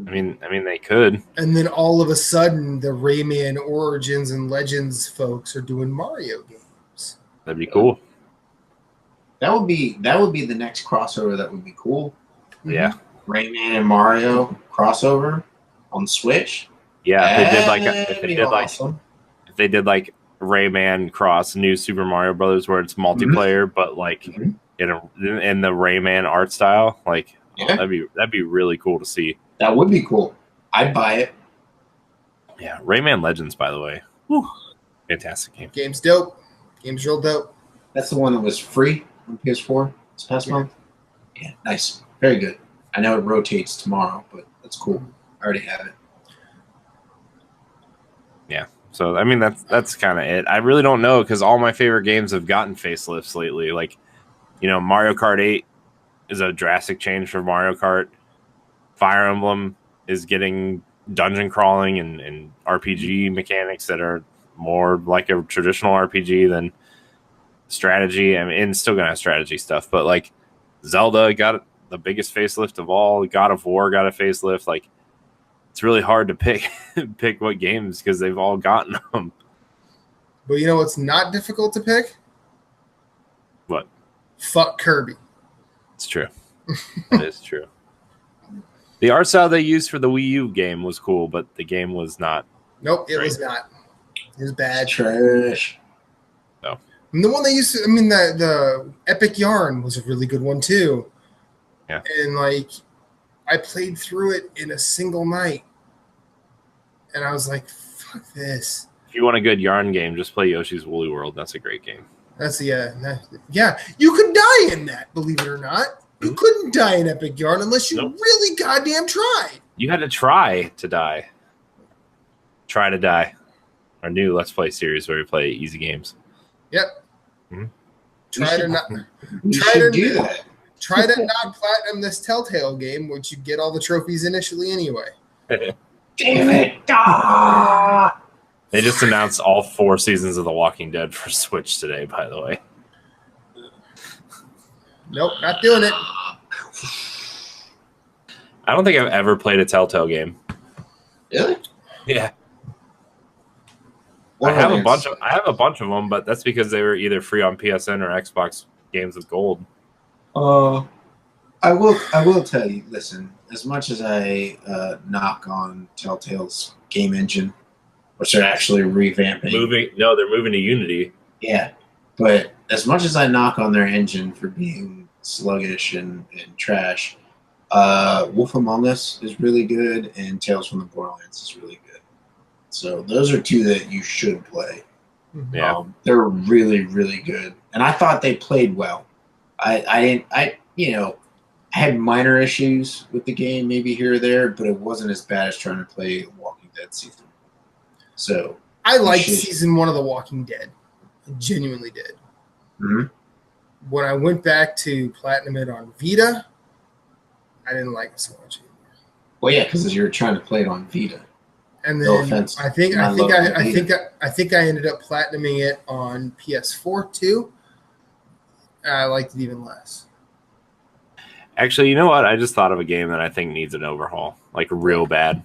I mean they could. And then all of a sudden, the Rayman Origins and Legends folks are doing Mario games. That'd be cool. That would be the next crossover. That would be cool. Yeah. Rayman and Mario crossover on Switch. Yeah, Awesome. if they did like Rayman cross New Super Mario Brothers where it's multiplayer, but like in the Rayman art style, like that'd be really cool to see. That would be cool. I'd buy it. Yeah, Rayman Legends, by the way. Whew. Fantastic game. Game's dope. Game's real dope. That's the one that was free on PS4 this past month. Yeah, nice. Very good. I know it rotates tomorrow, but that's cool. I already have it. Yeah. So I mean that's kind of it. I really don't know because all my favorite games have gotten facelifts lately. Like, you know, Mario Kart 8 is a drastic change for Mario Kart. Fire Emblem is getting dungeon crawling and RPG mechanics that are more like a traditional RPG than strategy. I mean, and still gonna have strategy stuff, but like Zelda got the biggest facelift of all. God of War got a facelift. Like, it's really hard to pick what games because they've all gotten them. But you know what's not difficult to pick? What? Fuck Kirby. It's true. It is true. The art style they used for the Wii U game was cool, but the game was not. Nope, it was not. It was bad. Trash. No. And the one they used to, the Epic Yarn was a really good one too. Yeah. And like, I played through it in a single night. And I was like, fuck this. If you want a good yarn game, just play Yoshi's Woolly World. That's a great game. That's yeah. You could die in that, believe it or not. You couldn't die in Epic Yarn unless you really goddamn tried. You had to try to die. Try to die. Our new Let's Play series where we play easy games. Yep. Mm-hmm. Try to not platinum this Telltale game, which you get all the trophies initially anyway. Damn it! Ah! They just announced all 4 seasons of The Walking Dead for Switch today, by the way. Nope, not doing it. I don't think I've ever played a Telltale game. Really? Yeah. I have a bunch of them, but that's because they were either free on PSN or Xbox Games with Gold. I will tell you. Listen, as much as I knock on Telltale's game engine, which they're actually revamping. They're moving to Unity. Yeah, but as much as I knock on their engine for being sluggish and trash, Wolf Among Us is really good, and Tales from the Borderlands is really good. So those are 2 that you should play. Yeah, they're really, really good, and I thought they played well. I had minor issues with the game, maybe here or there, but it wasn't as bad as trying to play Walking Dead season. So I liked season 1 of The Walking Dead. I genuinely did. Mm-hmm. When I went back to platinum it on Vita, I didn't like it so much anymore. Well, yeah, because you're trying to play it on Vita. And then no offense. I think I ended up platinuming it on PS4 too. I liked it even less. Actually, you know what? I just thought of a game that I think needs an overhaul, like real bad.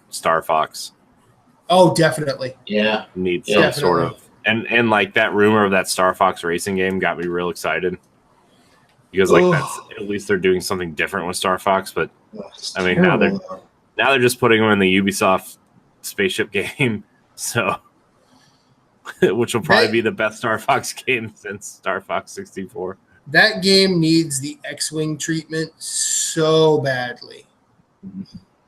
Star Fox. Oh, definitely. Yeah, needs some sort of and like that rumor of that Star Fox racing game got me real excited because that's at least they're doing something different with Star Fox. But I mean, now they're just putting them in the Ubisoft spaceship game, so which will probably be the best Star Fox game since Star Fox 64. That game needs the X-Wing treatment so badly.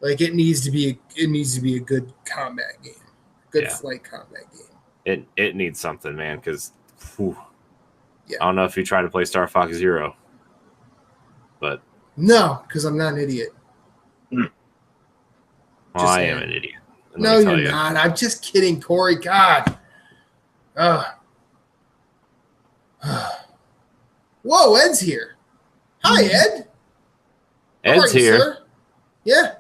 Like it needs to be a good combat game, good flight combat game. It needs something, man, because I Yeah. don't know if you try to play Star Fox Zero, but No, because I'm not an idiot. well, I am an idiot. And let No, me tell you're you. not. I'm just kidding, Corey. God. Whoa, Ed's here. Hi, Ed. How Ed's are you, here. sir? Yeah.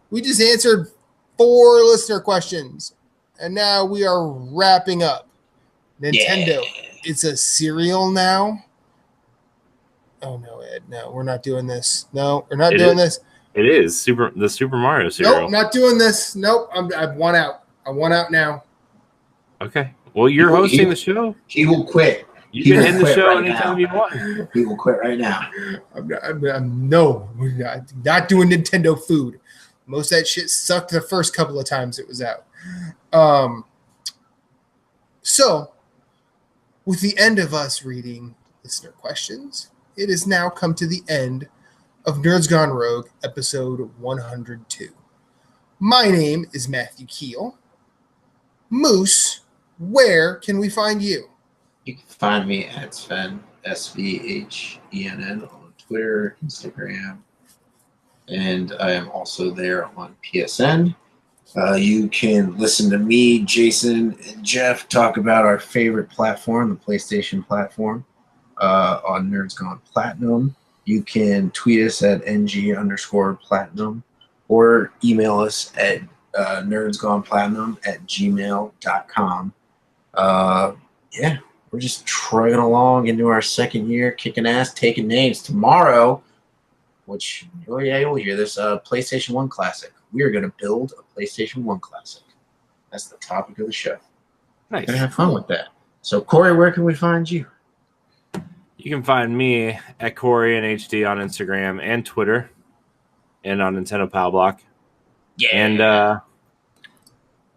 We just answered 4 listener questions, and now we are wrapping up. Nintendo, it's a cereal now? Oh, no, Ed. No, we're not doing this. No, we're not doing this. It is the Super Mario cereal. Nope, not doing this. Nope, I want out. I want out now. Okay. Well, you're hosting the show. He will quit. You can end the show right anytime you want. He will quit right now. No, we're not doing Nintendo food. Most of that shit sucked the first couple of times it was out. So, with the end of us reading listener questions, it has now come to the end of Nerds Gone Rogue, episode 102. My name is Matthew Keel. Moose, where can we find you? You can find me at Svhenn, SVHENN, on Twitter, Instagram, and I am also there on PSN. You can listen to me, Jason, and Jeff talk about our favorite platform, the PlayStation platform, on Nerds Gone Platinum. You can tweet us at NG_platinum or email us at nerdsgoneplatinum@gmail.com. Yeah, we're just trugging along into our second year, kicking ass, taking names. Tomorrow, which, oh yeah, you'll hear this, PlayStation 1 Classic. We are going to build a PlayStation 1 Classic. That's the topic of the show. Nice. We're going to have fun with that. So, Corey, where can we find you? You can find me at Corey and HD on Instagram and Twitter and on Nintendo Pal Block. Yeah. And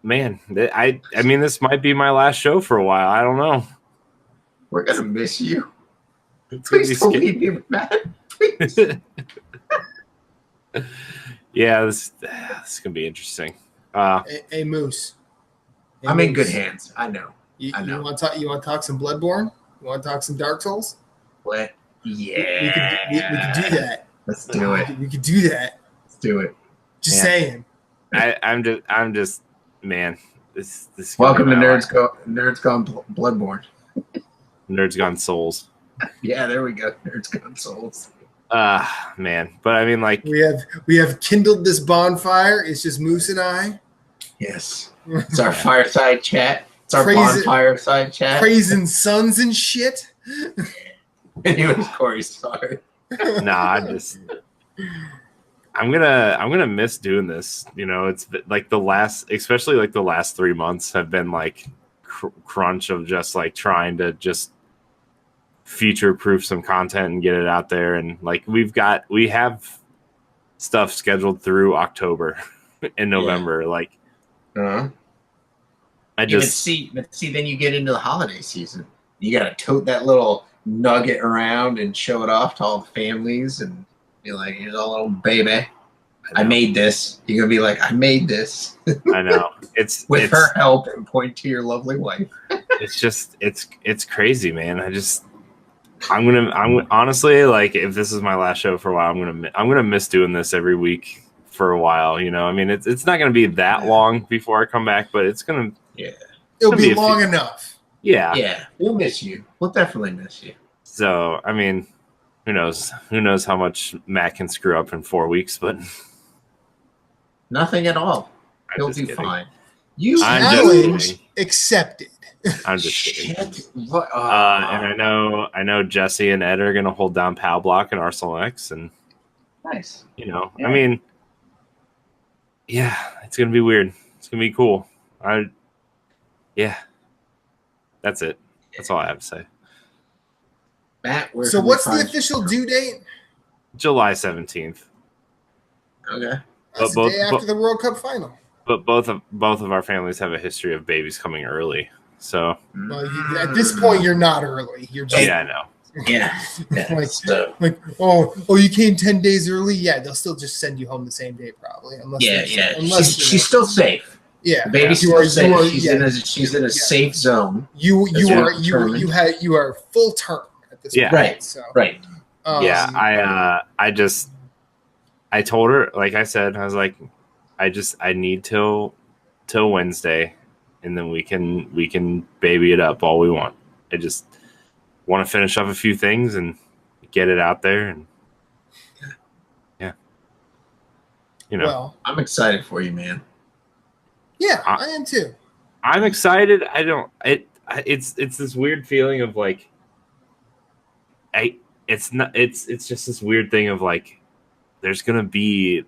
man, I mean, this might be my last show for a while. I don't know. We're going to miss you. It's gonna be Please don't scary. leave me with that. Please. Yeah, this is gonna be interesting. Hey, Moose. Hey, I'm in Moose. good hands. I know. You I know. want to talk? You want to talk some Bloodborne? You want to talk some Dark Souls? What? We Yeah. could do that. Let's do it. We could do that. Let's do it. Just Yeah. saying. I'm just man. This is gonna Welcome be to my Nerds Gone Bloodborne. Nerds Gone Souls. Yeah, there we go. Nerds Gone Souls. Man. But I mean, like, We have kindled this bonfire. It's just Moose and I. Yes. It's our fireside chat. It's our Praise- bonfireside chat. Praising sons and shit. Anyways, Corey, sorry. nah. I'm gonna miss doing this. You know, it's like especially like the last 3 months have been like crunch of just like trying to just future proof some content and get it out there. And like we have stuff scheduled through October and November. Like Uh-huh. I But just see, then you get into the holiday season. You got to tote that little nugget around and show it off to all the families and be like, here's a little baby. I made this. You're going to be like, I made this. I know it's With her help, and point to your lovely wife. It's just it's crazy, man. I'm honestly, like, if this is my last show for a while, I'm gonna miss doing this every week for a while. You know, I mean, it's not gonna be that long before I come back, but it's gonna It'll be be a long enough. yeah. Yeah, we'll miss you. We'll definitely miss you. So I mean, who knows how much Matt can screw up in 4 weeks, but Nothing at all. I'm He'll just be kidding. fine. You I'm Challenge just kidding. accepted. I'm just kidding. Shit. What? And I know Jesse and Ed are gonna hold down Pal Block and Arsenal X, and Nice. you know, Yeah. I mean, yeah, it's gonna be weird. It's gonna be cool. That's it. That's all I have to say. Matt, where So can we what's the find you? official due date? July 17th. Okay. That's the day after the World Cup final. But both of our families have a history of babies coming early. So at this point, you're not early. You're just I know. Yeah. you came 10 days early. Yeah, they'll still just send you home the same day, probably. Unless she's still safe. Yeah, the baby's still safe. She's in a safe zone. You are full term at this point. Right. So right. I told her, like I said, I was like, I need till Wednesday, and then we can baby it up all we want. I just want to finish up a few things and get it out there, and Well, I'm excited for you, man. Yeah, I am too. I'm excited. It's this weird feeling of like, it's just this weird thing of like, there's gonna be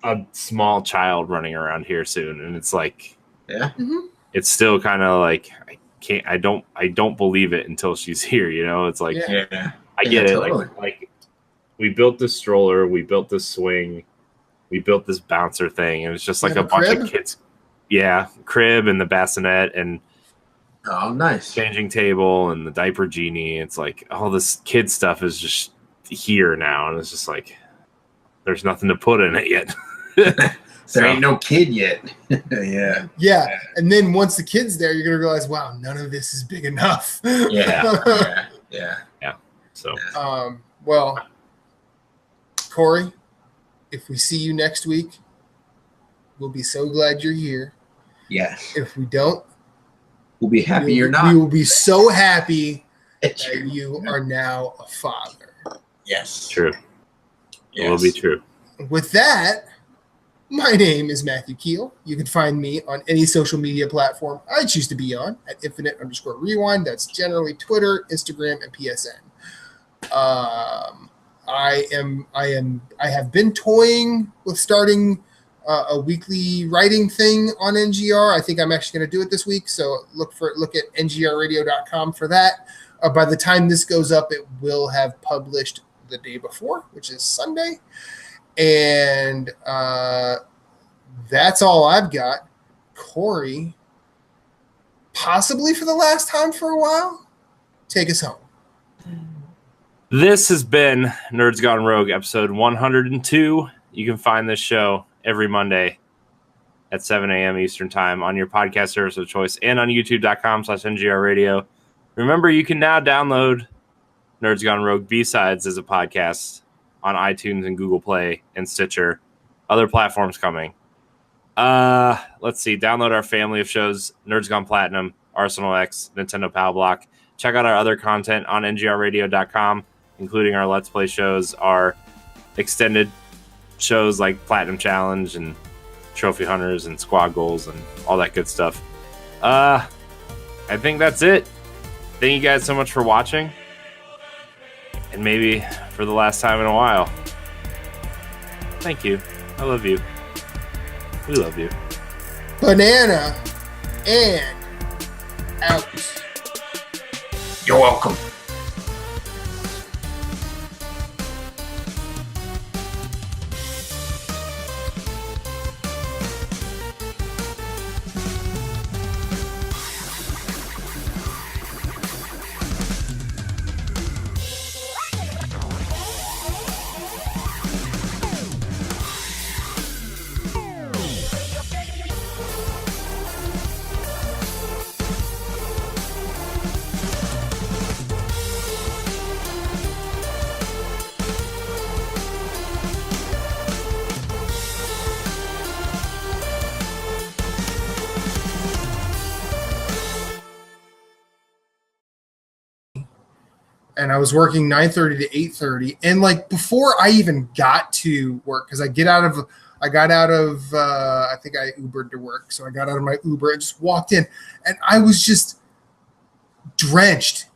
a small child running around here soon, and it's like, it's still kind of like I don't believe it until she's here. It's like, I get it. Totally. Like we built this stroller, we built this swing, we built this bouncer thing, and it's just like a bunch of kids. Yeah, crib and the bassinet and nice changing table and the diaper genie. It's like all this kid stuff is just here now, and it's just like there's nothing to put in it yet. There ain't no kid yet. Yeah, and then once the kid's there, you're gonna realize, wow, none of this is big enough. Yeah. So, well, Corey, if we see you next week, we'll be so glad you're here. Yes. If we don't, we'll be happy you're not. We will be so happy that you are now a father. Yes. True. Yes. It will be true. With that, my name is Matthew Keel. You can find me on any social media platform I choose to be on at @infinite_rewind. That's generally Twitter, Instagram, and PSN. I have been toying with starting a weekly writing thing on NGR. I think I'm actually going to do it this week. So look at ngrradio.com for that. By the time this goes up, it will have published the day before, which is Sunday. And that's all I've got. Corey, possibly for the last time for a while, take us home. This has been Nerds Gone Rogue, episode 102. You can find this show every Monday at 7 a.m. Eastern Time on your podcast service of choice and on youtube.com/NGR Radio. Remember, you can now download Nerds Gone Rogue B-Sides as a podcast on iTunes and Google Play and Stitcher. Other platforms coming. Let's see. Download our family of shows, Nerds Gone Platinum, Arsenal X, Nintendo Power Block. Check out our other content on ngrradio.com, including our Let's Play shows, our extended shows like Platinum Challenge and Trophy Hunters and Squad Goals and all that good stuff. I think that's it. Thank you guys so much for watching. And maybe for the last time in a while. Thank you. I love you. We love you. Banana and out. You're welcome. And I was working 9:30 to 8:30, and like before I even got to work, because I got out of I think I Ubered to work, so I got out of my Uber and just walked in, and I was just drenched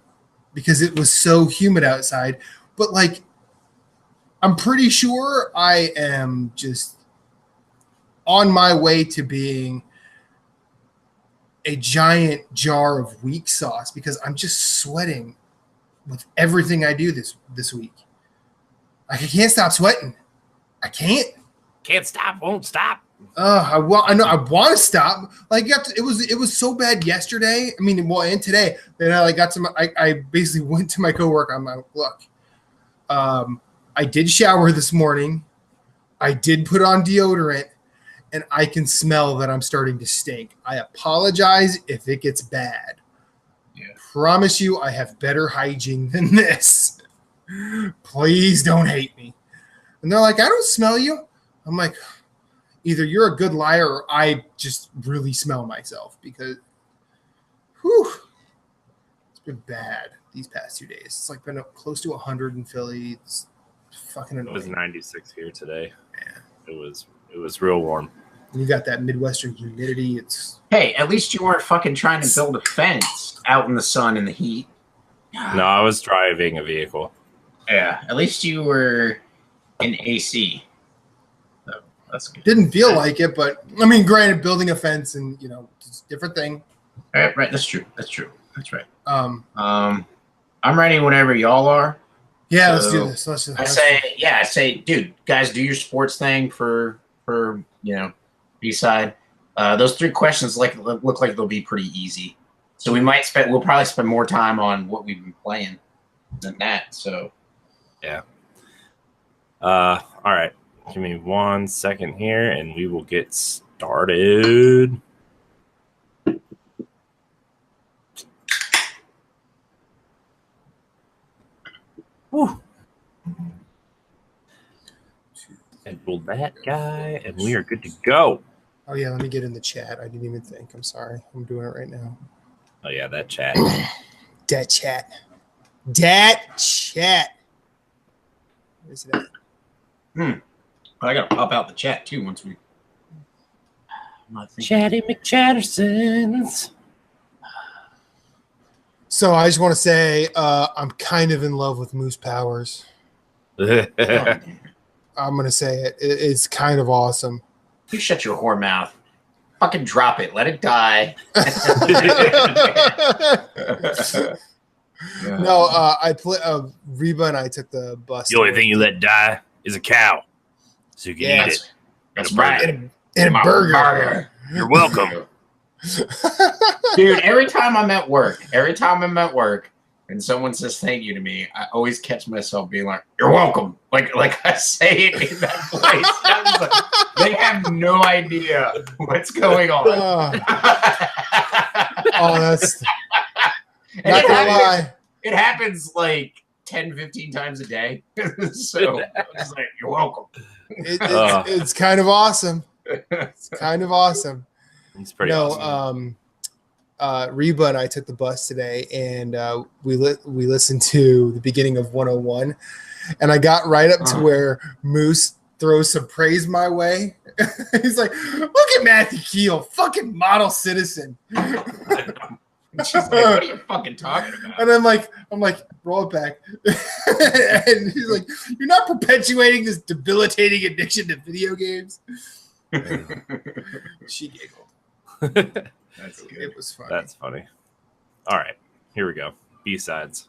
because it was so humid outside. But like, I'm pretty sure I am just on my way to being a giant jar of weak sauce because I'm just sweating with everything I do this week. Like, I can't stop sweating. I can't. Can't stop, won't stop. I know I want to stop. Like it was so bad yesterday. I mean, and today that I got to I basically went to my coworker. I'm like, look, I did shower this morning. I did put on deodorant, and I can smell that I'm starting to stink. I apologize if it gets bad. Yeah. Promise you, I have better hygiene than this. Please don't hate me. And they're like, I don't smell you. I'm like, either you're a good liar or I just really smell myself because, it's been bad these past 2 days. It's like been close to 100 in Philly. It's fucking annoying. It was 96 here today. Yeah. It was real warm. And you got that Midwestern humidity. Hey, at least you weren't fucking trying to build a fence out in the sun and the heat. No, I was driving a vehicle. Yeah, at least you were in AC. So that's good. Didn't feel like it, but I mean, granted, building a fence and it's a different thing. Right, that's true. That's right. Um, I'm ready whenever y'all are. Yeah, So, let's do this. I say, dude, guys, do your sports thing for B-side. Those 3 questions look like they'll be pretty easy. So we'll probably spend more time on what we've been playing than that. So yeah. All right. Give me 1 second here, and we will get started. Woo. And pull that guy, and we are good to go. Oh yeah, let me get in the chat. I didn't even think. I'm sorry. I'm doing it right now. Oh yeah, that chat. Dat chat. Where's it at? I gotta pop out the chat too once we. Chatty McChattersons. So I just want to say I'm kind of in love with Moose Powers. I'm gonna say it. It's kind of awesome. You shut your whore mouth. Fucking drop it. Let it die. No, I play. Reba and I took the bus. The only thing you let die is a cow, so you can eat it. That's And a burger. right. And a burger. You're welcome. Dude, every time I'm at work, and someone says thank you to me, I always catch myself being like, "You're welcome." Like I say it in that place. They have no idea what's going on. That's not gonna lie. It happens like 10, 15 times a day. So I'm just like, "You're welcome." It's kind of awesome. It's kind of awesome. It's pretty awesome. Reba and I took the bus today, and we listened to the beginning of 101, and I got right up to where Moose throws some praise my way. He's like, "Look at Matthew Keel, fucking model citizen." She's like, "What are you fucking talking about?" And I'm like, roll it back. And he's like, "You're not perpetuating this debilitating addiction to video games." She giggled. That's good. It was funny. That's funny. All right, here we go. B-sides.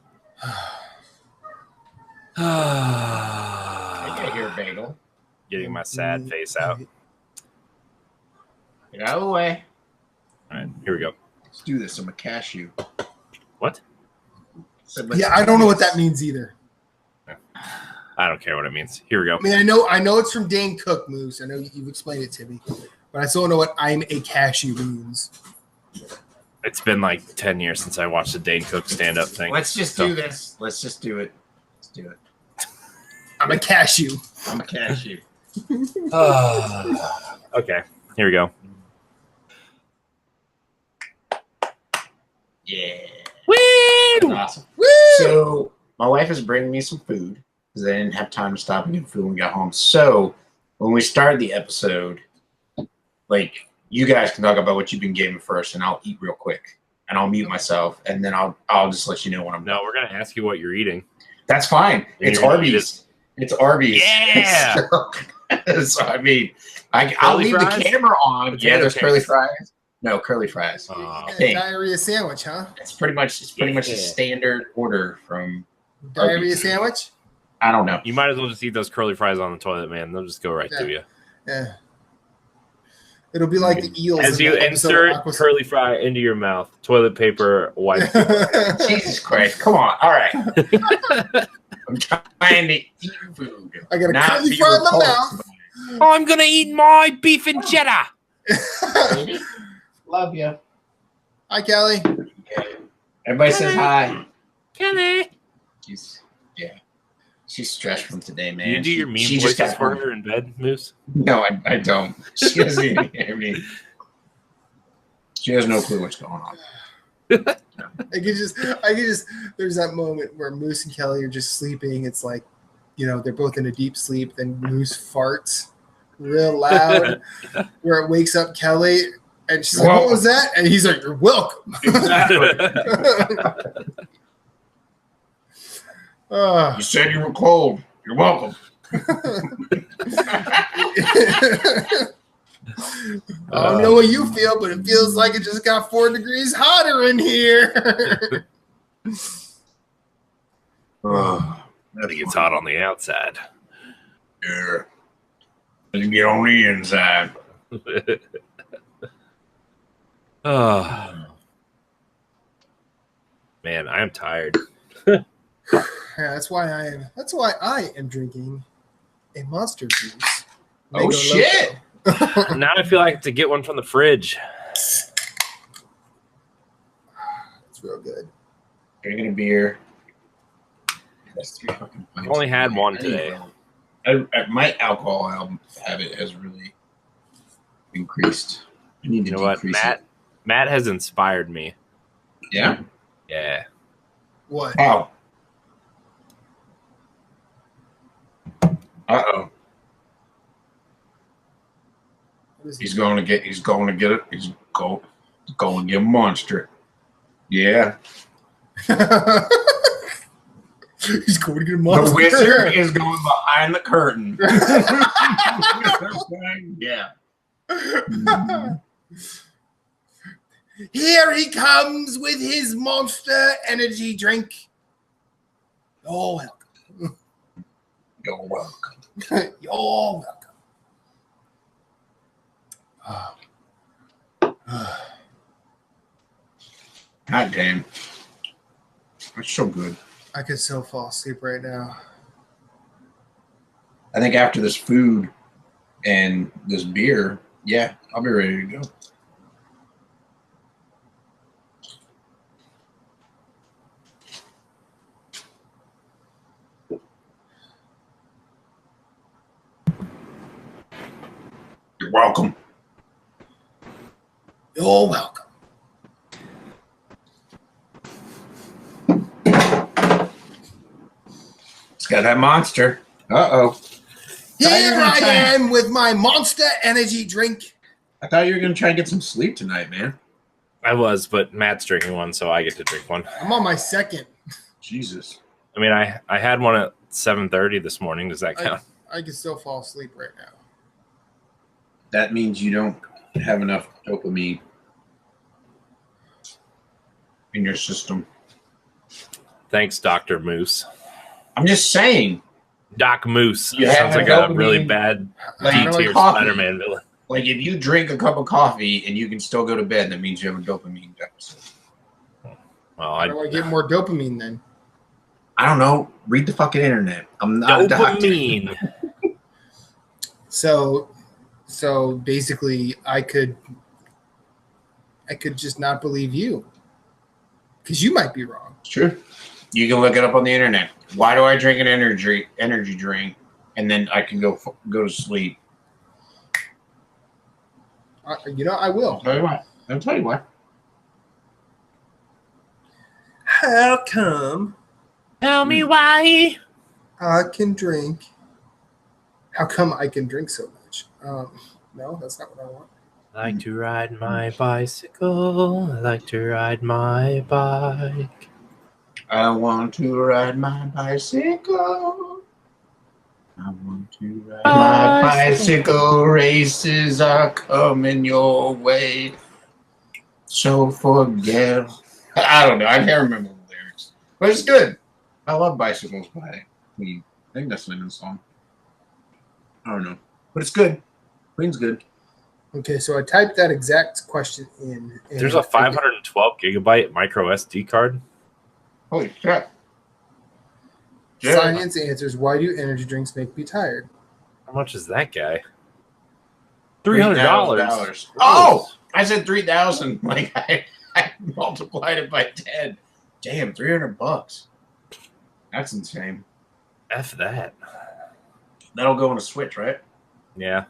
I gotta hear bagel. Getting my sad face out. Get out of the way. All right, here we go. Let's do this. I'm a cashew. What? Yeah, I don't know what that means either. I don't care what it means. Here we go. I mean, I know it's from Dane Cook, Moose. I know you've explained it to me, but I still don't know what "I'm a cashew" means. It's been like 10 years since I watched the Dane Cook stand-up thing. Let's just do this. Let's just do it. Let's do it. I'm a cashew. I'm a cashew. Okay, here we go. Yeah. Woo! That's awesome. Woo! So my wife is bringing me some food because I didn't have time to stop and get food when we got home. So when we started the episode, like, you guys can talk about what you've been getting first, and I'll eat real quick, and I'll mute myself, and then I'll just let you know when I'm done. No, we're gonna ask you what you're eating. That's fine. It's You're gonna eat Arby's. It's Arby's. Yeah. So I mean, I'll leave fries? the camera on. Potato Yeah, there's chips. curly fries. No, curly fries. Oh. Hey. Diarrhea sandwich, huh? It's pretty much a standard order from Diarrhea Arby's. sandwich. I don't know. You might as well just eat those curly fries on the toilet, man. They'll just go right through you. Yeah. It'll be like the eels. As in you that episode of insert curly fry into your mouth, toilet paper wipes. Jesus Christ. Come on. All right. I'm trying to eat food. I got a not curly be fry in my repulsed mouth. I'm gonna eat my beef and cheddar. Baby, love you. Hi, Kelly. Everybody says hi. Kelly. She's stressed from today, man. You do your mean she just voices got for home. her in bed, Moose? No, I don't. She doesn't even hear me. She has no clue what's going on. I could just. There's that moment where Moose and Kelly are just sleeping. It's like, they're both in a deep sleep. Then Moose farts real loud, where it wakes up Kelly, and she's like, "What was that?" And he's like, "You're welcome." You said you were cold. You're welcome. I don't know what you feel, but it feels like it just got 4 degrees hotter in here. I think it's hot on the outside. Yeah. Let's get on the inside. Oh. Man, I am tired. Yeah, that's why I am drinking a Monster juice. Oh, Mango shit. Loco. Now I feel like I have to get one from the fridge. It's real good. Drinking a beer. That's 3 fucking pints. I've only had one today. My alcohol habit has really increased. I need to You know what? decrease it. Matt has inspired me. Yeah? Yeah. What? Oh. Uh-oh. What is He's going to get it. He's going to get a monster. Yeah. He's going to get a The Monster. wizard is going behind the curtain. Yeah. Here he comes with his Monster energy drink. You're welcome. You're welcome. You're welcome. God damn. That's so good. I could so fall asleep right now. I think after this food and this beer, yeah, I'll be ready to go. You're welcome. You're welcome. It's got that monster. Uh-oh. Here I am with my Monster energy drink. I thought you were going to try and get some sleep tonight, man. I was, but Matt's drinking one, so I get to drink one. I'm on my second. Jesus. I mean, I had one at 7:30 this morning. Does that count? I can still fall asleep right now. That means you don't have enough dopamine in your system. Thanks, Dr. Moose. I'm just saying. Doc Moose. You Sounds have like a dopamine, really bad like D-tier coffee. Spider-Man villain. Like if you drink a cup of coffee and you can still go to bed, that means you have a dopamine deficit. Well, How do I get more dopamine then? I don't know. Read the fucking internet. I'm not a doctor. dopamine. So basically, I could just not believe you because you might be wrong. It's true. You can look it up on the internet. Why do I drink an energy drink and then I can go to sleep? I will. I'll tell you why. How come Tell me why. I can drink? How come I can drink so much? No, that's not what I want. I like to ride my bicycle. I like to ride my bike. I want to ride my bicycle. I want to ride my bicycle. Races are coming your way. So forget. I don't know. I can't remember the lyrics. But it's good. I love bicycles by the think that's the song. I don't know. But it's good. Queen's good. Okay, so I typed that exact question in. And There's a 512 gigabyte micro SD card. Holy shit. Science answers, why do energy drinks make me tired? How much is that guy? $300. Oh! I said 3,000. Like, I multiplied it by 10. Damn, $300. That's insane. F that. That'll go on a Switch, right? Yeah.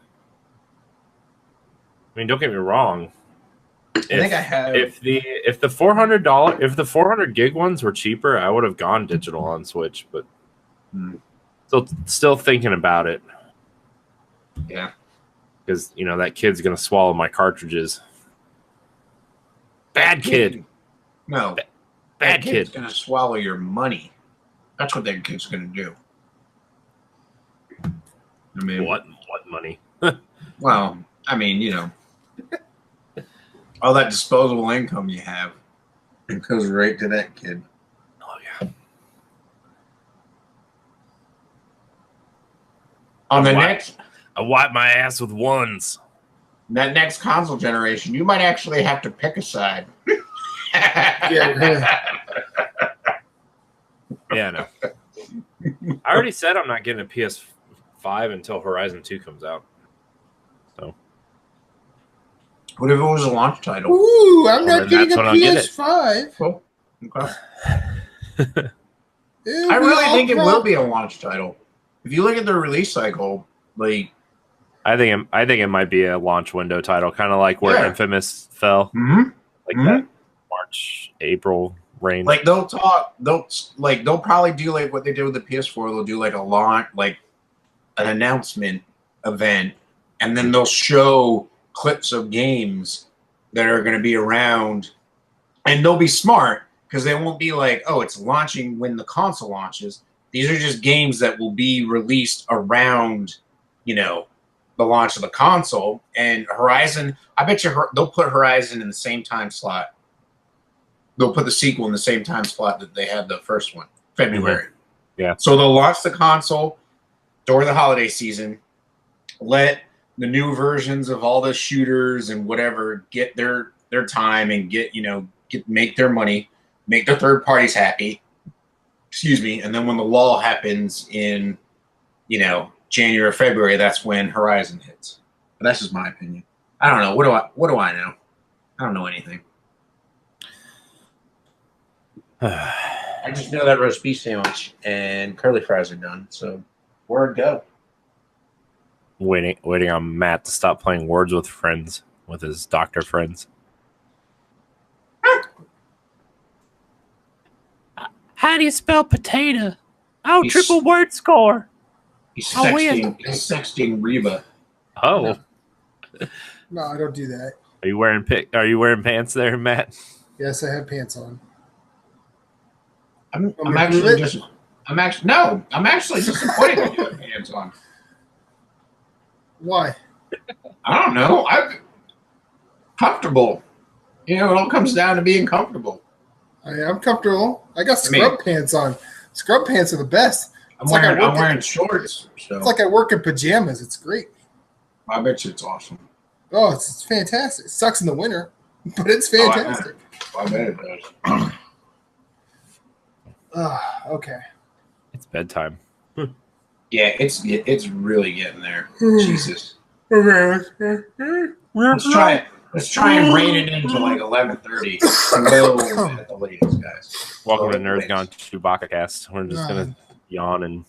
I mean, don't get me wrong. I think I have. If the $400 gig ones were cheaper, I would have gone digital on Switch. But still thinking about it. Yeah, because that kid's gonna swallow my cartridges. Bad kid. No, bad kid's kid. Gonna swallow your money. That's what that kid's gonna do. I mean, what money? Well, I mean, all that disposable income you have, it goes right to that kid. Oh yeah. On the next, I wipe my ass with ones. that next console generation, you might actually have to pick a side. Yeah. Yeah, no. I already said I'm not getting a PS5 until Horizon 2 comes out. So. What if it was a launch title? Ooh, I'm not getting a when I'll get it. PS5. Cool. Okay. It'll I be really all think it pro- will be a launch title. If you look at the release cycle, like I think it might be a launch window title, kind of like where Yeah. Infamous fell, like that March, April range. like they'll probably do like what they did with the PS4. They'll do like a launch, like an announcement event, and then they'll show clips of games that are going to be around, and they'll be smart because they won't be like, oh, it's launching when the console launches. These are just games that will be released around, the launch of the console. And Horizon, I bet you they'll put Horizon in the same time slot. They'll put the sequel in the same time slot that they had the first one, February. Yeah. So they'll launch the console during the holiday season, let the new versions of all the shooters and whatever get their time and make their money, make their third parties happy. Excuse me. And then when the lull happens in, January or February, that's when Horizon hits. But that's just my opinion. I don't know. What do I know? I don't know anything. I just know that roast beef sandwich and curly fries are done. So word go. Waiting on Matt to stop playing Words with Friends with his doctor friends. How do you spell potato? Oh, He's- triple word score. He's Oh, sexting. He's sexting Reba. Oh, No, I don't do that. are you wearing pants there, Matt? Yes, I have pants on. I'm me to actually prove it? just. I'm actually disappointed that you have hands on. Why? I don't know. I'm comfortable. It all comes down to being comfortable. I'm comfortable. I got mean- scrub pants on. Scrub pants are the best. I'm It's like I work wearing in- shorts. So It's like I work in pajamas. It's great. I bet you it's awesome. Oh, it's fantastic. It sucks in the winter, but it's fantastic. I bet it does. Okay. It's bedtime. Yeah, it's really getting there. Jesus. Okay. Let's try and rein it into like 11:30. No, at the latest, guys. Welcome to So, Nerds Gone Chewbacca Cast. We're just gonna yawn and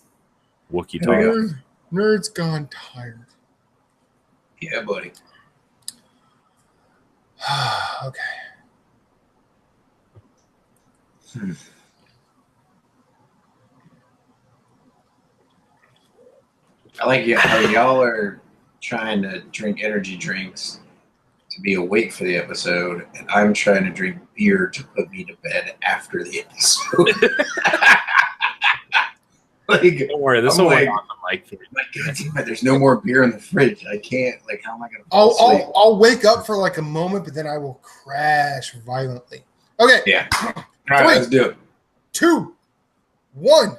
Wookiee Here we talk. go. Nerds gone tired. Yeah, buddy. Okay. I like how y'all are trying to drink energy drinks to be awake for the episode, and I'm trying to drink beer to put me to bed after the episode. Like, Don't worry, this I'm will wait like- on the mic. God damn it, there's no more beer in the fridge. I can't. Like, how am I gonna fall asleep? I'll wake up for like a moment, but then I will crash violently. Okay. Yeah. All right, let's do it. 2, 1.